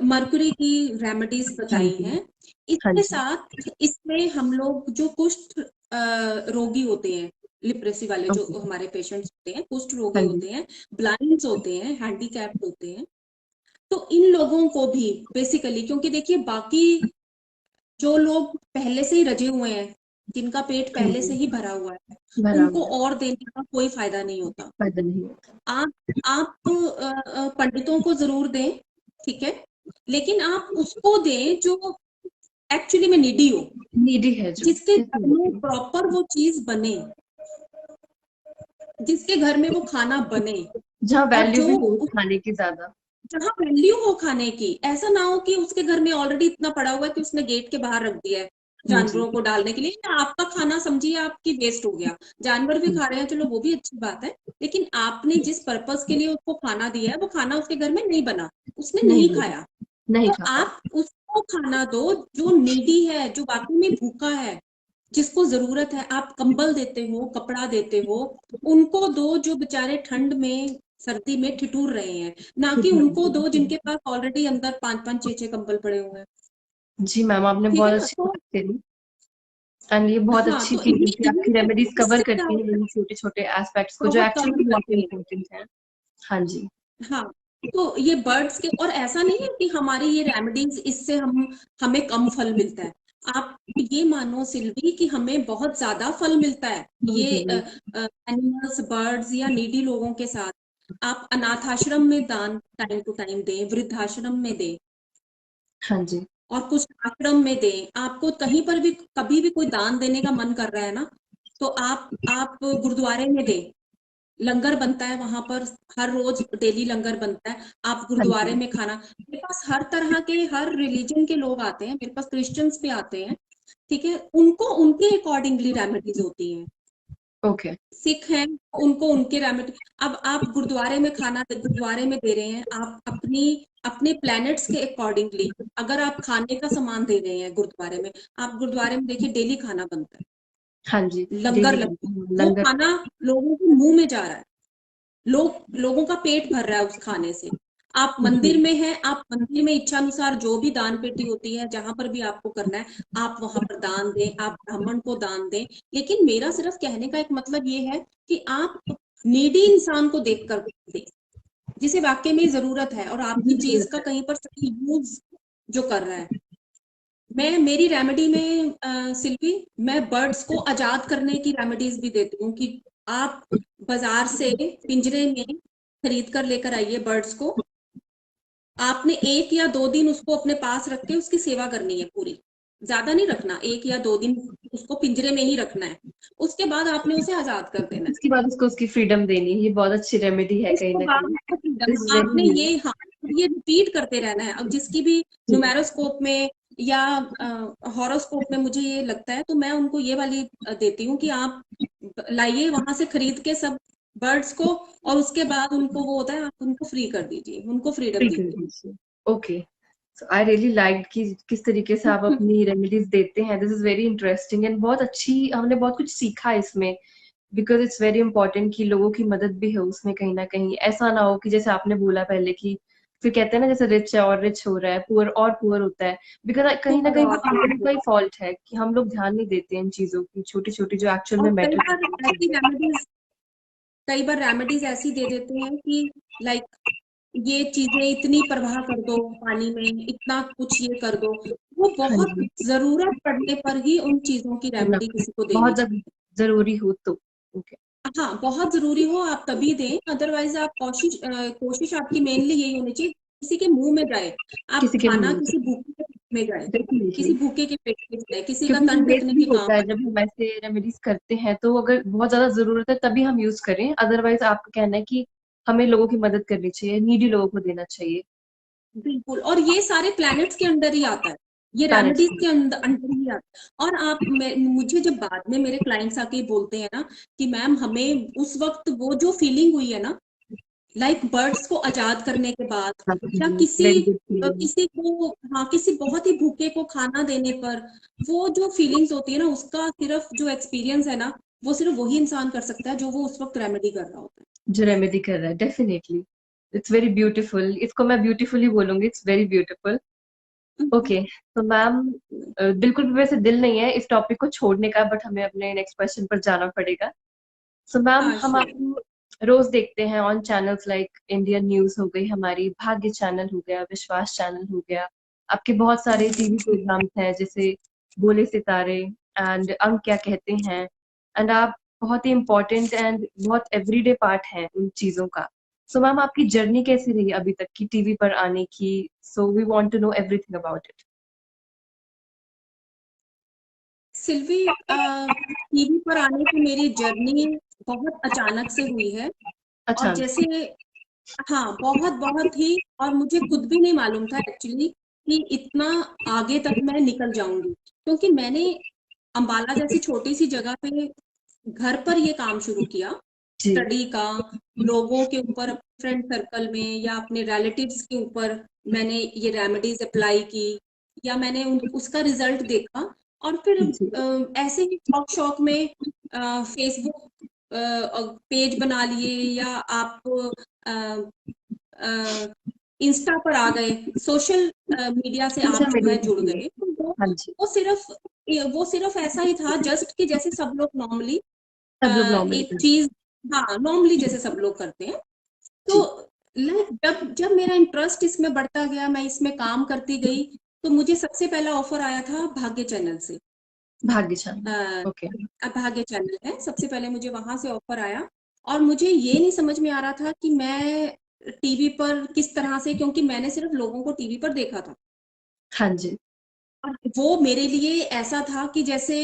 मरकुरी की रेमेडीज हाँ बताई जी। हैं, हाँ इसके जी। साथ इसमें हम लोग जो कुष्ठ रोगी होते हैं, लिप्रेसी वाले जो ओके। हमारे पेशेंट्स होते हैं, कुष्ठ रोगी हाँ जी। होते हैं, ब्लाइंड्स होते हैं, हैंडीकैप्ड होते हैं, तो इन लोगों को भी बेसिकली, क्योंकि देखिए बाकी जो लोग पहले से ही रजे हुए हैं, जिनका पेट हाँ पहले जी, से ही भरा हुआ है, भरा उनको हुआ है, और देने का कोई फायदा नहीं होता। फायदा नहीं होता। आप आप पंडितों को जरूर दें, ठीक है, लेकिन आप उसको दें जो एक्चुअली में नीडी हो, नीडी है जो, जिसके घर में डेफिनेटली। प्रॉपर वो चीज बने, जिसके घर में वो खाना बने। जहाँ और वैल्यू जो भी हो खाने की ज्यादा। जहाँ वैल्यू हो खाने की, ऐसा ना हो कि उसके घर में ऑलरेडी इतना पड़ा हुआ है कि उसने गेट के बाहर रख दिया है हाँ जी। जानवरों को डालने के लिए, या आपका खाना समझिए आपकी वेस्ट हो गया, जानवर भी हाँ खा जी। रहे हैं, चलो वो भी अच्छी बात है, लेकिन आपने जिस पर्पस के लिए उसको खाना दिया है, वो खाना उसके घर में नहीं बना, उसने नहीं नहीं बोला, खाया। नहीं तो खा पाए। आप उसको खाना दो जो नीडी है, जो वाकई में भूखा है, जिसको जरूरत है। आप कंबल देते हो, कपड़ा देते हो, उनको दो जो बेचारे ठंड में सर्दी में ठिठुर रहे हैं, ना कि उनको दो जिनके पास ऑलरेडी अंदर 5-5 6-6 कंबल पड़े हुए हैं। जी मैम, आपने ठीक बहुत है ना, अच्छी तो बात करी। एंड ये बहुत हाँ, अच्छी तो चीज है कि ये आपकी रेमेडीज कवर इससे क्या करती हैं होता इन है, छोटे छोटे एस्पेक्ट्स को जो बहुत कवर एक्चुअली बहुत करते हैं। इम्पोर्टेंट है। हाँ जी। हाँ, तो ये बर्ड्स के, और ऐसा नहीं है कि हमारी ये रेमेडीज इससे हम हमें कम फल मिलता है। आप ये मानो सिल्वी कि हमें बहुत ज्यादा फल मिलता है जी ये जी। एनिमल्स, बर्ड्स या नीडी लोगों के साथ। आप अनाथ आश्रम में दान टाइम टू टाइम दें, वृद्धाश्रम में दें, हाँ जी। और कुछ आश्रम में दें। आपको कहीं पर भी कभी भी कोई दान देने का मन कर रहा है ना, तो आप गुरुद्वारे में दें, लंगर बनता है वहां पर, हर रोज डेली लंगर बनता है, आप हाँ गुरुद्वारे जी। में खाना। मेरे पास हर तरह के, हर रिलीजन के लोग आते हैं, मेरे पास क्रिश्चियंस भी आते हैं, ठीक है, उनको उनके अकॉर्डिंगली रेमेडीज होती हैं। ओके। सिख हैं, उनको उनके रेमेडी। अब आप गुरुद्वारे में खाना गुरुद्वारे में दे रहे हैं, आप अपनी अपने प्लैनेट्स के अकॉर्डिंगली, अगर आप खाने का सामान दे रहे हैं गुरुद्वारे में, आप गुरुद्वारे में देखिए डेली खाना बनता है, हाँ जी, लंगर डेली लगता बनता है, है वो लंगर। खाना लोगों के मुंह में जा रहा है, लोगों का पेट भर रहा है उस खाने से। आप मंदिर जी। में हैं, आप मंदिर में इच्छा अनुसार जो भी दान पेटी होती है, जहां पर भी आपको करना है, आप वहां पर दान दें, आप ब्राह्मण को दान दें। लेकिन मेरा सिर्फ कहने का एक मतलब ये है कि आप नीडी इंसान को देख कर दें, जिसे वाकई में जरूरत है, और आपकी चीज जरूरत का है। कहीं पर सही यूज जो कर रहा है। मैं मेरी रेमेडी में सिल्वी, मैं बर्ड्स को आजाद करने की रेमेडीज भी देती हूँ, कि आप बाजार से पिंजरे में खरीद कर लेकर आइए बर्ड्स को। आपने 1 या 2 दिन उसको अपने पास रख के उसकी सेवा करनी है पूरी, ज्यादा नहीं रखना, 1 या 2 दिन उसको पिंजरे में ही रखना है। उसके बाद आपने उसे आजाद कर देना है। उसके बाद उसको उसकी फ्रीडम देनी है, ये बहुत अच्छी रेमेडी है कहीं उसके ना बाद कहीं। उसको दिस freedom- आपने वेरी ये, हाँ, ये रिपीट करते रहना है। अब जिसकी भी न्यूमेरोस्कोप में या हॉरोस्कोप में मुझे ये लगता है, तो मैं उनको ये वाली देती हूँ कि आप लाइए वहां से खरीद के सब बर्ड्स को, और उसके बाद उनको वो होता है, आप उनको फ्री कर दीजिए, उनको फ्रीडम फ्री कर दीजिए। दीजिए। Okay. So I really like कि किस तरीके से आप अपनी रेमेडीज देते हैं। This is very interesting and बहुत अच्छी, हमने बहुत कुछ सीखा इसमें। बिकॉज इट्स वेरी इंपॉर्टेंट कि लोगों की मदद भी हो उसमें, कहीं ना कहीं ऐसा ना हो कि जैसे आपने बोला पहले कि फिर कहते हैं ना जैसे रिच है और रिच हो रहा है, पुअर और पुअर होता है। बिकॉज कहीं ना कहीं वो हम लोगों का ही फॉल्ट है कि हम लोग ध्यान नहीं देते इन चीजों की, छोटी छोटी जो एक्चुअल और में कई मैटर बार करती ऐसी हैं। रेमेडीज कई बार रेमेडीज ऐसी दे देते हैं कि लाइक ये चीजें इतनी प्रवाह कर दो पानी में, इतना कुछ ये कर दो। वो हाँ बहुत जी। जरूरत पड़ने पर ही उन चीजों की करना रेमेडी किसी को देनी बहुत चाहिए। जरूरी हो तो। ओके। हाँ, बहुत जरूरी हो आप तभी दें, अदरवाइज आप कोशिश आपकी मेनली यही होनी चाहिए किसी के मुंह में जाए। आप किसी के खाना मुंह किसी भूखे के पेट में जाए, में किसी डेफिनेटली। भूखे के पेट में जाए, किसी का क्योंकि तन वेस्ट ढकने भी के काम होता है आए। जब हम ऐसे रेमेडीज करते हैं, तो अगर बहुत ज्यादा जरूरत है तभी हम यूज करें, अदरवाइज आपका कहना है कि हमें लोगों की मदद करनी चाहिए, नीडी लोगों को देना चाहिए। बिल्कुल, और ये सारे प्लैनेट्स के अंदर ही आता है, ये प्लैनेट्स रेमेडीज की। के अंदर अंदर ही आता है। और मुझे जब बाद में मेरे क्लाइंट्स आके बोलते हैं ना कि मैम हमें उस वक्त वो जो फीलिंग हुई है ना, लाइक बर्ड्स को आजाद करने के बाद, या वेरी गुड फीलिंग। किसी को, हाँ किसी बहुत ही भूखे को खाना देने पर, वो जो फीलिंग्स होती है ना, उसका सिर्फ जो एक्सपीरियंस है ना, वो सिर्फ वही इंसान कर सकता है जो वो उस वक्त रेमेडी कर रहा होता जो रेमेडी कर रहा है, डेफिनेटली। इट्स वेरी ब्यूटीफुल, इसको मैं ब्यूटीफुली बोलूंगी, इट्स वेरी ब्यूटीफुल। है। ओके। तो मैम, बिल्कुल भी वैसे दिल नहीं है इस टॉपिक को छोड़ने का, बट हमें अपने नेक्स्ट क्वेश्चन पर जाना पड़ेगा। सो मैम, हाँ हम श्योर। आपको रोज देखते हैं on channels like Indian news हो गई, हमारी भाग्य चैनल हो गया, विश्वास चैनल हो गया। आपके बहुत सारे टीवी प्रोग्राम्स हैं जैसे बोले सितारे एंड अंक क्या कहते हैं। एंड आप बहुत ही इम्पोर्टेंट एंड बहुत एवरीडे पार्ट हैं उन चीजों का। सो मैम, आपकी जर्नी कैसी रही अभी तक की टीवी पर आने की? So we want to know everything about it. Sylvie, TV पर आने की मेरी जर्नी बहुत अचानक से हुई है। और अच्छा। जैसे, हाँ बहुत बहुत ही, और मुझे खुद भी नहीं मालूम था एक्चुअली कि इतना आगे तक मैं निकल जाऊंगी, क्योंकि मैंने अंबाला जैसी छोटी सी जगह पे घर पर ये काम शुरू किया, जी। स्टडी का, लोगों के ऊपर, अपने फ्रेंड सर्कल में या अपने रिलेटिव्स के ऊपर मैंने ये रेमेडीज अप्लाई की, या मैंने उसका रिजल्ट देखा। और फिर जी। ऐसे ही शौक शौक में फेसबुक पेज बना लिए, या आप इंस्टा पर आ गए, सोशल मीडिया से आप सोशल जो मीडिया है के जुड़ थ्रू। गए, तो हाँ जी। वो सिर्फ वो सिर्फ ऐसा ही था जस्ट कि जैसे सब लोग नॉर्मली सब लोग नॉर्मली एक करते चीज, हाँ नॉर्मली जैसे सब लोग करते हैं। तो जी। लाइक जब जब मेरा इंटरेस्ट इसमें बढ़ता गया, मैं इसमें काम करती गई, तो मुझे सबसे पहला ऑफर आया था भाग्य चैनल से। भाग्यशाली। अ, ओके। भाग्य चैनल है, सबसे पहले मुझे वहां से ऑफर आया। और मुझे ये नहीं समझ में आ रहा था कि मैं टीवी पर किस तरह से, क्योंकि मैंने सिर्फ लोगों को टीवी पर देखा था, हाँ जी। और वो मेरे लिए ऐसा था कि जैसे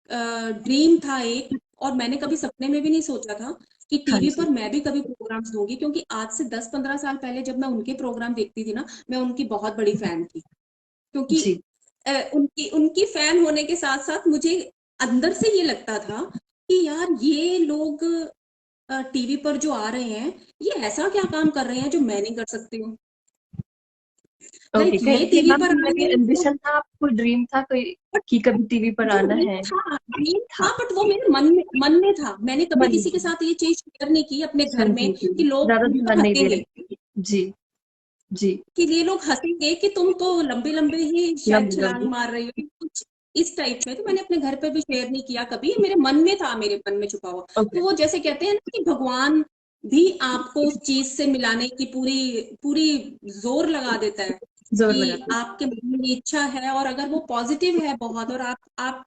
ड्रीम था एक, और मैंने कभी सपने में भी नहीं सोचा था कि हाँ टीवी जी। पर मैं भी कभी प्रोग्राम्स दूंगी, क्योंकि आज से 10-15 साल पहले जब मैं उनके प्रोग्राम देखती थी ना, मैं उनकी बहुत बड़ी फैन थी। क्योंकि जी। उनकी उनकी फैन होने के साथ साथ मुझे अंदर से ये लगता था कि यार ये लोग टीवी पर जो आ रहे हैं, ये ऐसा क्या काम कर रहे हैं जो मैं नहीं कर सकती हूँ। ओके, लाइक कहीं ये ना कहीं टीवी मैम पर कहीं आ ना रहे कहीं हैं तो, एम्बिशन था, आपको ड्रीम था कोई कि कभी टीवी पर जो आना ड्रीम है? था, ड्रीम था। था, बट वो मेरे मन में था। मैंने कभी मन किसी के में। साथ ये चीज शेयर नहीं की अपने घर सुन में जी जी। कि लोग ज्यादा मुझ पर ध्यान नहीं दे हंसेंगे, रहे। जी। जी। कि ये लोग हंसेंगे कि तुम तो लंबे लंबे ही शायद लंबी छलांग लंबी। मार रही हो, कुछ इस टाइप में। तो मैंने अपने घर पे भी शेयर नहीं किया कभी, मेरे मन में था, मेरे मन में छुपा हुआ। ओके। तो वो जैसे कहते हैं ना कि भगवान भी आपको उस चीज से मिलाने की पूरी पूरी जोर लगा देता है, जोर लगा कि के। आपके मन में इच्छा है, और अगर वो पॉजिटिव है बहुत, और आप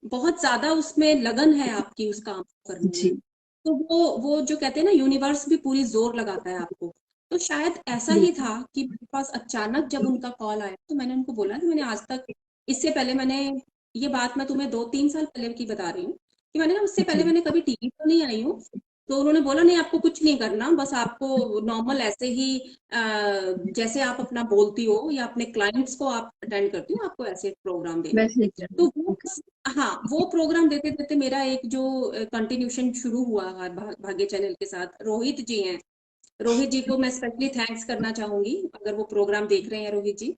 बहुत ज्यादा उसमें लगन है आपकी उस काम को करने में, जी। तो वो जो कहते हैं ना, यूनिवर्स भी पूरी जोर लगाता है आपको। तो शायद ऐसा ही बिल्कुल। था कि मेरे पास अचानक जब उनका कॉल आया, तो मैंने उनको बोला कि मैंने आज तक, इससे पहले मैंने, ये बात मैं तुम्हें 2-3 साल पहले की बता रही हूँ, कि मैंने ना उससे पहले जी। मैंने कभी टीवी पर नहीं आई हूँ। तो उन्होंने बोला नहीं, आपको कुछ नहीं करना, बस आपको नॉर्मल ऐसे ही जैसे आप अपना बोलती हो या अपने क्लाइंट्स को आप अटेंड करती हो, आपको ऐसे प्रोग्राम देने। वैसे ही करना। तो वो, ओके। हाँ वो प्रोग्राम देते देते मेरा एक जो कंटिन्यूशन शुरू हुआ है भाग्य चैनल के साथ, रोहित जी हैं, रोहित जी को मैं स्पेशली थैंक्स करना चाहूंगी अगर वो प्रोग्राम देख रहे हैं, रोहित जी।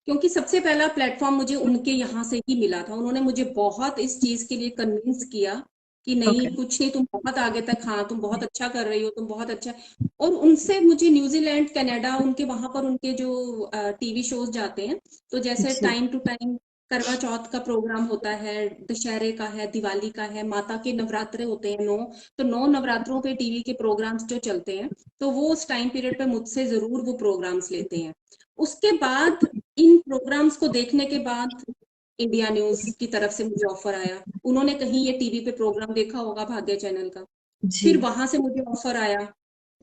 क्योंकि सबसे पहला प्लेटफॉर्म मुझे उनके यहाँ से ही मिला था, उन्होंने मुझे बहुत इस चीज के लिए कन्विंस किया कि नहीं ओके। कुछ नहीं, तुम बहुत आगे तक, हाँ तुम बहुत अच्छा कर रही हो, तुम बहुत अच्छा। और उनसे मुझे न्यूजीलैंड, कनाडा, उनके वहां पर उनके जो टीवी शोज जाते हैं, तो जैसे जी। टाइम टू टाइम करवा चौथ का प्रोग्राम होता है, दशहरे का है, दिवाली का है, माता के नवरात्रे होते हैं 9, तो 9 नवरात्रों पे टीवी के प्रोग्राम्स जो चलते हैं, तो वो उस टाइम पीरियड पे मुझसे जरूर वो प्रोग्राम्स लेते हैं। उसके बाद इन प्रोग्राम्स को देखने के बाद इंडिया न्यूज की तरफ से मुझे ऑफर आया। उन्होंने कहीं ये टीवी पे प्रोग्राम देखा होगा भाग्य चैनल का, फिर जी। वहां से मुझे ऑफर आया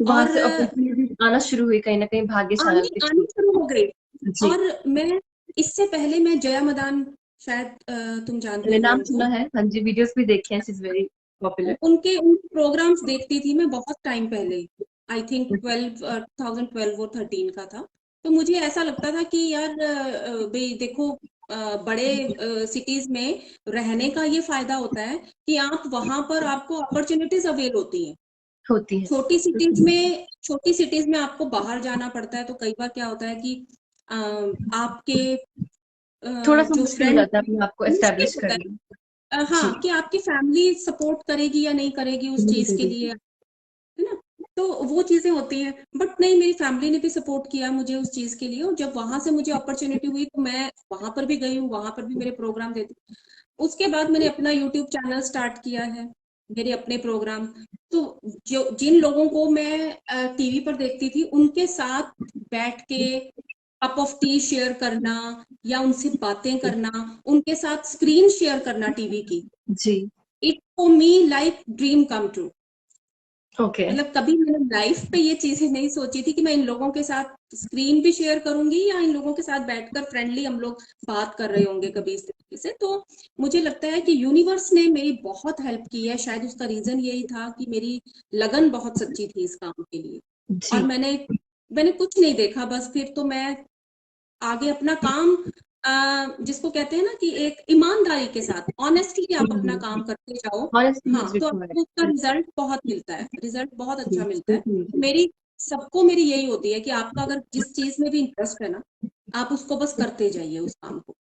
तो वहां और से अपॉर्चुनिटी आना शुरू हुई कहीं ना कहीं भाग्य चैनल आनी के आनी थ्रू। शुरू हो गई। जी। और मैं इससे पहले मैं जया मदान, शायद तुम जानते मैंने होगे नाम सुना उनको, है, हाँ जी, वीडियोस भी देखे हैं, शी इज वेरी पॉपुलर। उनके प्रोग्राम्स देखती थी मैं बहुत टाइम पहले। आई थिंक 2012 और 13 का था। तो मुझे ऐसा लगता था कि यार भाई देखो, बड़े सिटीज में रहने का ये फायदा होता है कि आप वहां पर आपको अपॉर्चुनिटीज अवेल होती हैं। होती है। छोटी सिटीज में आपको बाहर जाना पड़ता है, तो कई बार क्या होता है कि आपके थोड़ा सा जो मुश्किल हो फ्रेंड, जाता है अपने आप को मुश्किल एस्टेब्लिश होता है। करना। जी। हाँ, कि आपकी फैमिली सपोर्ट करेगी या नहीं करेगी उस नहीं चीज के करेगी। लिए, है ना। तो वो चीजें होती हैं, बट नहीं, मेरी फैमिली ने भी सपोर्ट किया मुझे उस चीज के लिए, और जब वहां से मुझे अपॉर्चुनिटी हुई तो मैं वहां पर भी गई हूँ, वहां पर भी मेरे प्रोग्राम देती। उसके बाद मैंने अपना यूट्यूब चैनल स्टार्ट किया है, मेरे अपने प्रोग्राम। तो जो जिन लोगों को मैं टीवी पर देखती थी उनके साथ बैठ के कप ऑफ टी शेयर करना, या उनसे बातें करना, उनके साथ स्क्रीन शेयर करना टीवी की, जी। It for me like dream come true. Okay. मतलब कभी मैंने लाइफ पे ये चीजें नहीं सोची थी कि मैं इन लोगों के साथ स्क्रीन भी शेयर करूंगी, या इन लोगों के साथ बैठकर फ्रेंडली हम लोग बात कर रहे होंगे कभी इस तरीके से। तो मुझे लगता है कि यूनिवर्स ने मेरी बहुत हेल्प की है। शायद उसका रीजन यही था कि मेरी लगन बहुत सच्ची थी इस काम के लिए। और जी। मैंने मैंने कुछ नहीं देखा, बस फिर तो मैं आगे अपना काम, जिसको कहते हैं ना कि एक ईमानदारी के साथ ऑनेस्टली आप अपना काम करते जाओ। ऑनेस्टली हाँ, इज तो आपको उसका रिक्वायर्ड। रिजल्ट बहुत मिलता है, रिजल्ट बहुत अच्छा मिलता है। जी। मेरी सबको मेरी यही होती है कि आपका अगर जिस चीज में भी इंटरेस्ट है ना, आप उसको बस करते जाइए उस काम को।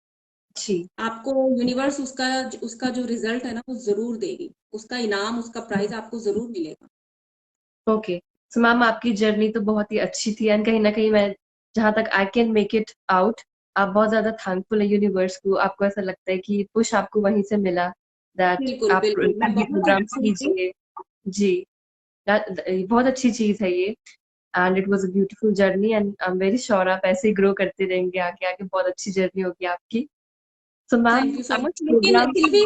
जी। आपको यूनिवर्स उसका उसका जो रिजल्ट है ना वो जरूर देगी, उसका इनाम, उसका प्राइज आपको जरूर मिलेगा। ओके। सो मैम, आपकी जर्नी तो बहुत ही अच्छी थी, एंड कहीं ना कहीं मैं जहां तक I can make it out, आप बहुत ज्यादा थैंकफुल है यूनिवर्स को। आपको ऐसा लगता है कि पुश आपको वहीं से मिला, दैट बिल्कुल आप बिल्कुल, मैं ये बहुत प्रोग्राम्स थैंकफुल हूँ। कीजिए। जी। बहुत अच्छी चीज है ये, and it was a beautiful journey, and I am very sure आप ऐसे ही ग्रो करते रहेंगे आगे आगे, बहुत अच्छी जर्नी होगी आपकी। सो मैम, थैंक यू सो आप मच। लेकिन प्रोग्राम फिर भी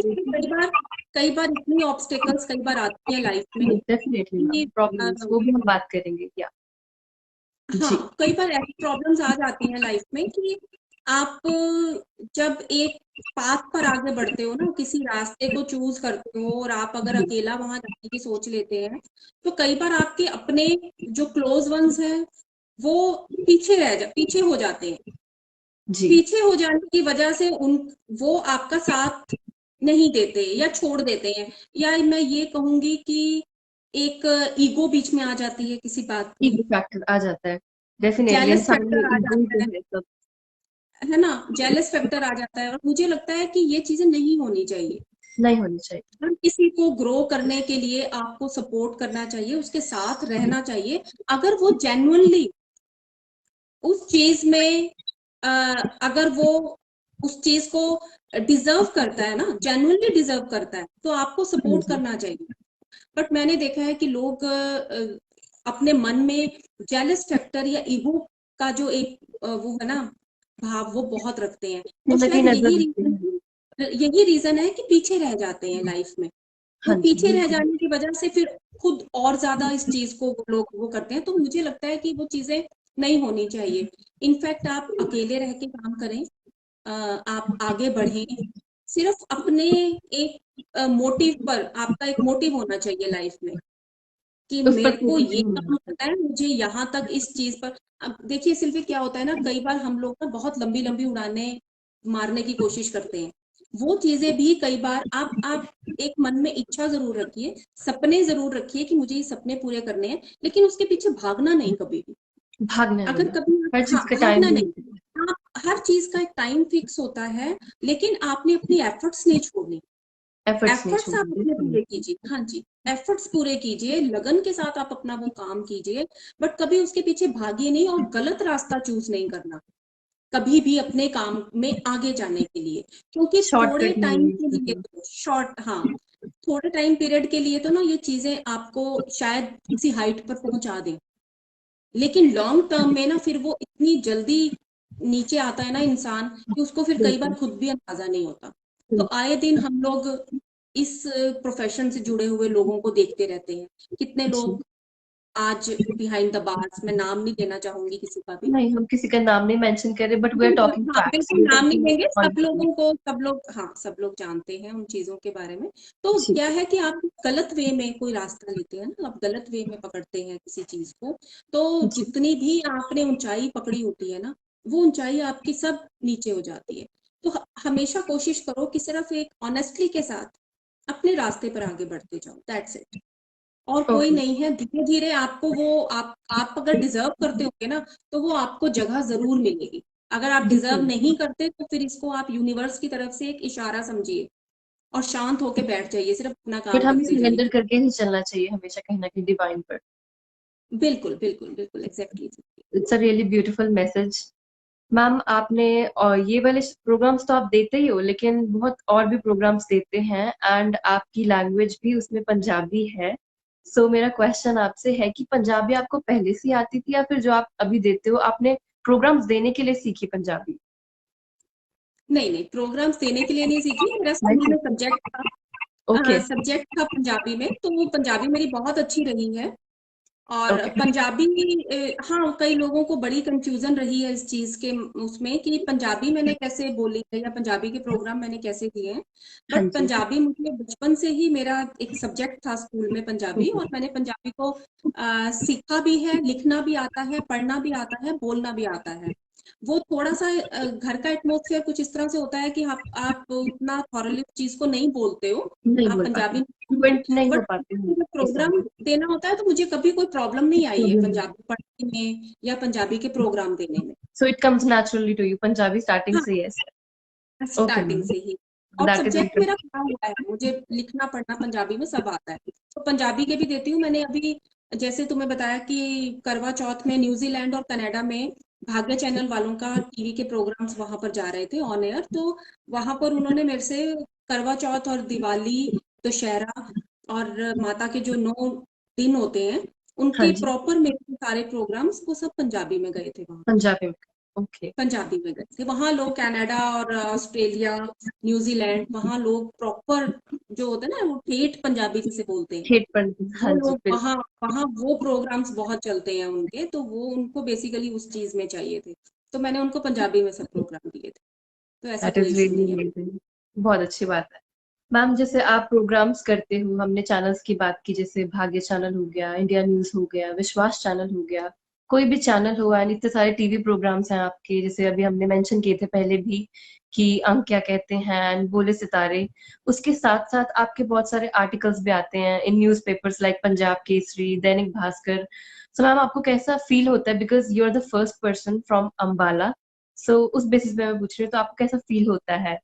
कई बार इतनी ऑब्स्टेकल्स कई बार आती हैं लाइफ में डेफिनेटली मैम, कि प्रॉब्लम्स वो भी हम बात करेंगे क्या। जी। हाँ, कई बार ऐसी प्रॉब्लम्स आ जाती हैं लाइफ में कि आप जब एक पाथ पर आगे बढ़ते हो ना, किसी रास्ते को चूज करते हो, और आप अगर जी। अकेला वहां जाने की सोच लेते हैं, तो कई बार आपके अपने जो क्लोज वंस हैं वो पीछे हो जाते हैं। जी। पीछे हो जाने की वजह से उन वो आपका साथ नहीं देते या छोड़ देते हैं, या मैं ये कहूंगी कि एक ईगो बीच में आ जाती है किसी बात की, ईगो फैक्टर आ जाता है, डेफिनेटली जेलस इंसान में फैक्टर आ ईगो ही जाता तो है सब। है ना, जेलस फैक्टर आ जाता है। और मुझे लगता है कि ये चीजें नहीं होनी चाहिए। नहीं होनी चाहिए। हर किसी को ग्रो करने के लिए आपको सपोर्ट करना चाहिए, उसके साथ रहना चाहिए, अगर वो जेन्युइनली उस चीज में अगर वो उस चीज को डिजर्व करता है ना, जेन्युइनली डिजर्व करता है, तो आपको हाँ सपोर्ट जी। करना चाहिए। बट मैंने देखा है कि लोग अपने मन में जेलस फैक्टर या ईगो का जो एक वो है ना भाव, वो बहुत रखते हैं। कहीं और ना कहीं शायद नजर रखते हैं। यही रीजन है कि पीछे रह जाते हैं लाइफ में। तो हाँ जी, पीछे रह बिल्कुल। जाने की वजह से फिर खुद और ज्यादा इस चीज को वो लोग वो करते हैं। तो मुझे लगता है कि वो चीजें नहीं होनी चाहिए। इनफैक्ट आप अकेले रह के काम करें, आप आगे बढ़ें, सिर्फ अपने एक मोटिव पर, आपका एक मोटिव होना चाहिए लाइफ में कि उस पर मेरे को फोकस ये नहीं होना काम चाहिए। करना है, मुझे यहाँ तक इस चीज पर। अब देखिए सिल्वी, क्या होता है ना, कई बार हम लोग ना बहुत लंबी लंबी उड़ाने मारने की कोशिश करते हैं। वो चीजें भी कई बार आप एक मन में इच्छा जरूर रखिए, सपने जरूर रखिए कि मुझे ये सपने पूरे करने हैं, लेकिन उसके पीछे भागना नहीं कभी भी। भागना अगर नहीं है। कभी हर हाँ, चीज का भागना टाइमिंग नहीं। होता है। आप हर चीज का एक टाइम फिक्स होता है, लेकिन आपने अपनी एफर्ट्स नहीं छोड़नी। एफर्ट्स नहीं एफर्ट्स आप छोड़ने, अपने पूरे डेफिनेटली। कीजिए, हाँ जी, एफर्ट्स पूरे कीजिए, लगन के साथ आप अपना वो काम कीजिए, बट कभी उसके पीछे भागिए नहीं और गलत रास्ता चूज नहीं करना। कभी भी अपने काम में आगे जाने के लिए, क्योंकि थोड़े शॉर्टकट टाइम नहीं के लिए तो शॉर्ट, हाँ, थोड़े टाइम पीरियड के लिए तो ना ये चीजें आपको शायद किसी हाइट पर पहुंचा दें, लेकिन लॉन्ग टर्म में ना फिर वो इतनी जल्दी नीचे आता है ना इंसान कि उसको फिर कई बार बिल्कुल। खुद भी अंदाजा नहीं होता। तो आए दिन हम लोग इस प्रोफेशन से जुड़े हुए लोगों को देखते रहते हैं, कितने जी, लोग आज बिहाइंड द बार्स, मैं नाम नहीं लेना चाहूंगी किसी का भी, नहीं हम किसी का नाम नहीं मेंशन कर रहे, बट वी आर बिल्कुल, टॉकिंग हाँ फैक्ट्स, बिल्कुल वी आर नाम नहीं टॉकिंग लेंगे, सब ऑनेस्टली। लोगों को, सब लोग, हाँ सब लोग जानते हैं उन चीजों के बारे में। तो जी क्या है कि आप गलत वे में कोई रास्ता लेते हैं ना, आप गलत वे में पकड़ते हैं किसी चीज को, तो जी जितनी भी आपने ऊंचाई पकड़ी होती है ना, वो ऊंचाई आपकी सब नीचे हो जाती है। तो हमेशा कोशिश करो कि सिर्फ एक ऑनेस्टली के साथ अपने रास्ते पर आगे बढ़ते जाओ, दैट्स इट। और कोई ओके। नहीं है, धीरे धीरे आपको वो आप अगर डिजर्व करते होगे ना, तो वो आपको जगह जरूर मिलेगी। अगर आप डिजर्व बिल्कुल, नहीं करते तो फिर इसको आप यूनिवर्स की तरफ से एक इशारा समझिए और शांत होके बैठ जाइए, सिर्फ अपना बट काम हमें करते सरेंडर जाइए। करके ही चलना चाहिए हमेशा, कहीं ना कहीं डिवाइन पर। बिल्कुल बिल्कुल बिल्कुल, exactly. It's a really beautiful message. Ma'am आपने, और ये वाले प्रोग्राम्स तो आप देते ही हो, लेकिन बहुत और भी प्रोग्राम्स देते हैं, एंड आपकी लैंग्वेज भी उसमें पंजाबी है। सो मेरा क्वेश्चन आपसे है कि पंजाबी आपको पहले से ही आती थी, या फिर जो आप अभी देते हो आपने प्रोग्राम्स देने के लिए सीखी पंजाबी? नहीं नहीं, प्रोग्राम्स देने के लिए नहीं सीखी, मेरा स्कूल नहीं। में सब्जेक्ट ओके। था, सब्जेक्ट था पंजाबी में, तो वो पंजाबी मेरी बहुत अच्छी रही है। और ओके। पंजाबी, हाँ कई लोगों को बड़ी कंफ्यूजन रही है इस चीज के उसमें कि पंजाबी मैंने कैसे बोली है या पंजाबी के प्रोग्राम मैंने कैसे दिए हैं। हाँ बट जी। पंजाबी मुझे बचपन से ही, मेरा एक सब्जेक्ट था स्कूल में पंजाबी, और मैंने पंजाबी को सीखा भी है, लिखना भी आता है, पढ़ना भी आता है, बोलना भी आता है। वो थोड़ा सा घर का एटमोसफेयर कुछ इस तरह से होता है कि आप उतना थॉरली चीज को नहीं बोलते हो, नहीं आप बोल पाते, पंजाबी फ्लुएंट नहीं हो बट पाते हम इस प्रोग्राम लैंग्वेज। देना होता है तो मुझे कभी कोई प्रॉब्लम नहीं आई है प्रॉब्लम। पंजाबी पढ़ने में या पंजाबी के प्रोग्राम देने में। So it comes naturally to you Punjabi starting हाँ, से? यस। ओके स्टार्टिंग मैम, से ही। और दैट इज सब्जेक्ट मेरा इंटरेस्टिंग। पढ़ा हुआ है, मुझे लिखना पढ़ना पंजाबी में सब आता है, तो पंजाबी के भी देती हूँ मैंने अभी। जैसे तुम्हें बताया कि करवा चौथ में न्यूजीलैंड और कनाडा में भाग्य चैनल वालों का टीवी के प्रोग्राम्स वहां पर जा रहे थे ऑन एयर, तो वहां पर उन्होंने मेरे से करवा चौथ और दिवाली, दशहरा और माता के जो 9 दिन होते हैं, हाँ उनके जी। प्रॉपर मेरे सारे प्रोग्राम्स वो सब पंजाबी में गए थे वहां। पंजाबी में। ओके। पंजाबी में गए थे वहां लोग, कनाडा और ऑस्ट्रेलिया, न्यूजीलैंड, वहां लोग प्रॉपर जो होते हैं ना वो ठेठ पंजाबी जिसे बोलते हैं, खेत पर। हाँ वो जी लोग बिल्कुल। वहां वहां वो प्रोग्राम्स बहुत चलते हैं उनके, तो वो उनको बेसिकली उस चीज में चाहिए थे, तो मैंने उनको पंजाबी में सब प्रोग्राम दिए थे, तो ऐसा दैट कोई इज इशू रियली नहीं है। अमेजिंग। बहुत अच्छी बात है। मैम जैसे आप प्रोग्राम्स करते हो, हमने चैनल्स की बात की, जैसे भाग्य चैनल हो गया, इंडिया न्यूज हो गया, विश्वास चैनल हो गया, कोई भी चैनल हो, एंड इतने सारे टीवी प्रोग्राम्स हैं आपके, जैसे अभी हमने मेंशन किए थे पहले भी कि अंक क्या कहते हैं एंड बोले सितारे। उसके साथ साथ आपके बहुत सारे आर्टिकल्स भी आते हैं in newspapers like Punjab Kesari, Dainik Bhaskar. So ma'am आपको कैसा फील होता है, because you are the first person from Ambala, so उस बेसिस पे मैं पूछ रही हूँ, तो आपको कैसा फील होता है?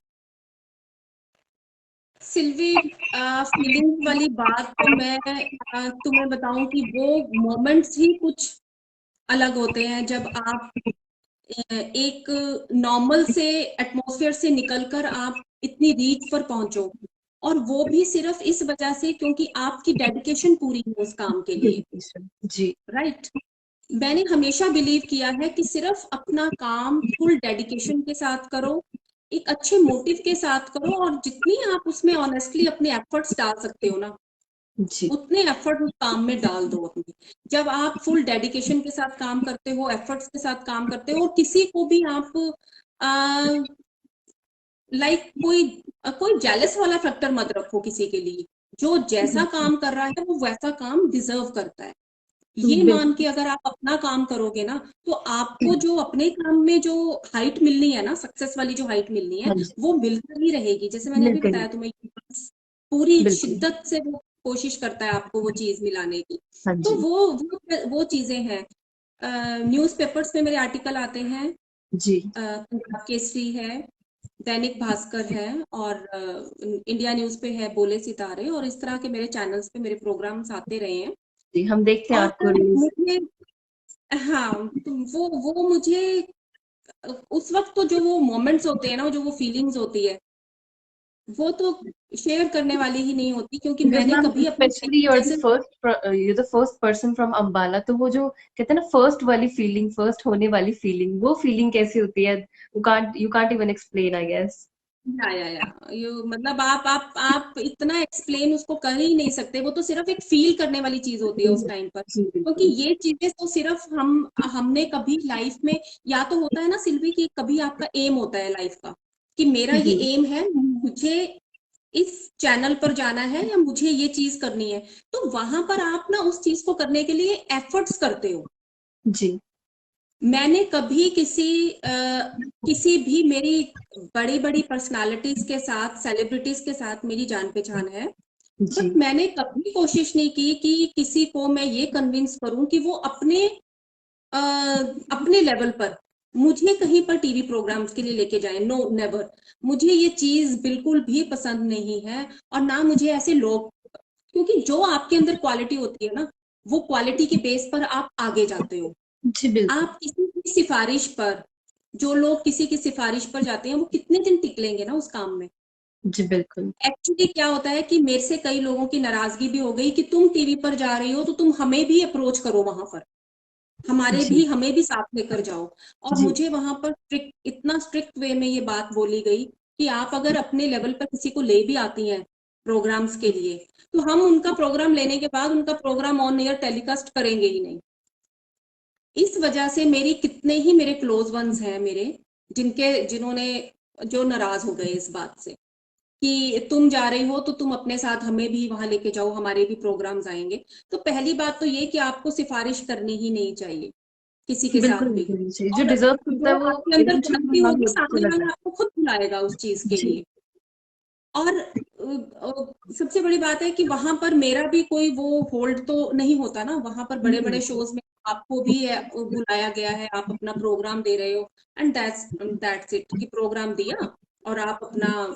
सिल्वी, फीलिंग वाली बात तो मैं तुम्हें बताऊं कि वो मोमेंट्स ही कुछ अलग होते हैं जब आप एक नॉर्मल से एटमॉस्फेयर से निकलकर आप इतनी रीच पर पहुंचो, और वो भी सिर्फ इस वजह से क्योंकि आपकी डेडिकेशन पूरी है उस काम के लिए। डेडिकेशन। जी। राइट, मैंने हमेशा बिलीव किया है कि सिर्फ अपना काम फुल डेडिकेशन के साथ करो, एक अच्छे मोटिव के साथ करो, और जितनी आप उसमें ऑनेस्टली अपने एफर्ट्स डाल सकते हो ना, जी उतने एफर्ट उस काम में डाल दो अपने। जब आप फुल डेडिकेशन के साथ काम करते हो, एफर्ट्स के साथ काम करते हो, और किसी को भी आप लाइक कोई जेलस वाला फैक्टर मत रखो किसी के लिए, जो जैसा काम कर रहा है वो वैसा काम डिजर्व करता है। ये मान बिल्कुल। के अगर आप अपना काम करोगे ना, तो आपको जो अपने काम में जो हाइट मिलनी है ना, सक्सेस वाली जो हाइट मिलनी है, हाँ जी। वो मिलकर ही रहेगी। जैसे मैंने अभी मिलकर ही। बताया तुम्हें, पूरी बिल्कुल। शिद्दत से वो कोशिश करता है आपको वो चीज मिलाने की। हाँ तो जी। वो चीजें हैं। न्यूज़पेपर्स में मेरे आर्टिकल आते हैं, जी। पंजाब केसरी है, दैनिक भास्कर है, और इंडिया न्यूज पे है बोले सितारे, और इस तरह के मेरे चैनल्स पे मेरे प्रोग्राम्स आते रहे हैं। जी हम देखते हैं और आपको रील्स। मुझे, हाँ, तो वो मुझे उस वक्त तो जो वो मोमेंट्स होते हैं ना, जो वो फीलिंग्स होती है, वो तो शेयर करने वाली ही नहीं होती, क्योंकि बिकॉज मैंने मैम कभी अपने स्पेशली जैसे you're the first person from Ambala, तो वो जो कहते हैं ना फर्स्ट वाली फीलिंग, फर्स्ट होने वाली फीलिंग, वो फीलिंग कैसी होती है? You can't even explain I guess. या यू मतलब आप इतना एक्सप्लेन उसको कर ही नहीं सकते, वो तो सिर्फ एक फील करने वाली चीज होती है उस टाइम पर, जी क्योंकि बिल्कुल। ये चीजें तो सिर्फ हमने कभी लाइफ में, या तो होता है ना सिल्वी कि कभी आपका एम होता है लाइफ का कि मेरा ये जी एम है, मुझे इस चैनल पर जाना है या मुझे ये चीज करनी है, तो वहां पर आप ना उस चीज को करने के लिए एफर्ट्स करते हो। जी मैंने कभी किसी भी मेरी बड़ी बड़ी पर्सनालिटीज के साथ, सेलिब्रिटीज के साथ मेरी जान पहचान है, जी बट मैंने कभी कोशिश नहीं की कि किसी को मैं ये कन्विंस करूं कि वो अपने लेवल पर मुझे कहीं पर टीवी प्रोग्राम्स के लिए लेके जाए। No, never. मुझे ये चीज बिल्कुल भी पसंद नहीं है, और ना मुझे ऐसे लोग, क्योंकि जो आपके अंदर क्वालिटी होती है ना, वो क्वालिटी के बेस पर आप आगे जाते हो। जी बिल्कुल। आप किसी की सिफारिश पर, जो लोग किसी की सिफारिश पर जाते हैं वो कितने दिन टिक लेंगे ना उस काम में। जी बिल्कुल। एक्चुअली क्या होता है कि मेरे से कई लोगों की नाराजगी भी हो गई कि तुम टीवी पर जा रही हो तो तुम हमें भी अप्रोच करो वहां पर, जी हमें भी साथ लेकर जाओ। और जी मुझे वहां पर इतना स्ट्रिक्ट वे में ये बात बोली गई कि आप अगर अपने लेवल पर किसी को ले भी आती हैं प्रोग्राम्स के लिए, तो हम उनका प्रोग्राम लेने के बाद उनका प्रोग्राम ऑन एयर टेलीकास्ट करेंगे ही नहीं। इस वजह से मेरी कितने ही मेरे क्लोज वंस हैं मेरे, जिन्होंने जो नाराज हो गए इस बात से कि तुम जा रही हो तो तुम अपने साथ हमें भी वहां लेके जाओ, हमारे भी प्रोग्राम्स आएंगे। तो पहली बात तो ये कि आपको सिफारिश करनी ही नहीं चाहिए किसी के बिल्कुल साथ भी। बिल्कुल नहीं चाहिए, जो और डिजर्व करता जो है वो आपके अंदर इवेंचुअली क्वालिटी वहां होगी, भी सामने चला वाला जाता आपको खुद बुलाएगा उस चीज है। के जी लिए। और सबसे बड़ी बात है कि वहां पर मेरा भी कोई वो होल्ड तो नहीं होता ना, वहां पर बड़े बड़े नहीं। शोज में आपको भी बुलाया गया है, आप अपना प्रोग्राम दे रहे हो, एंड दैट्स इट, कि प्रोग्राम दिया और आप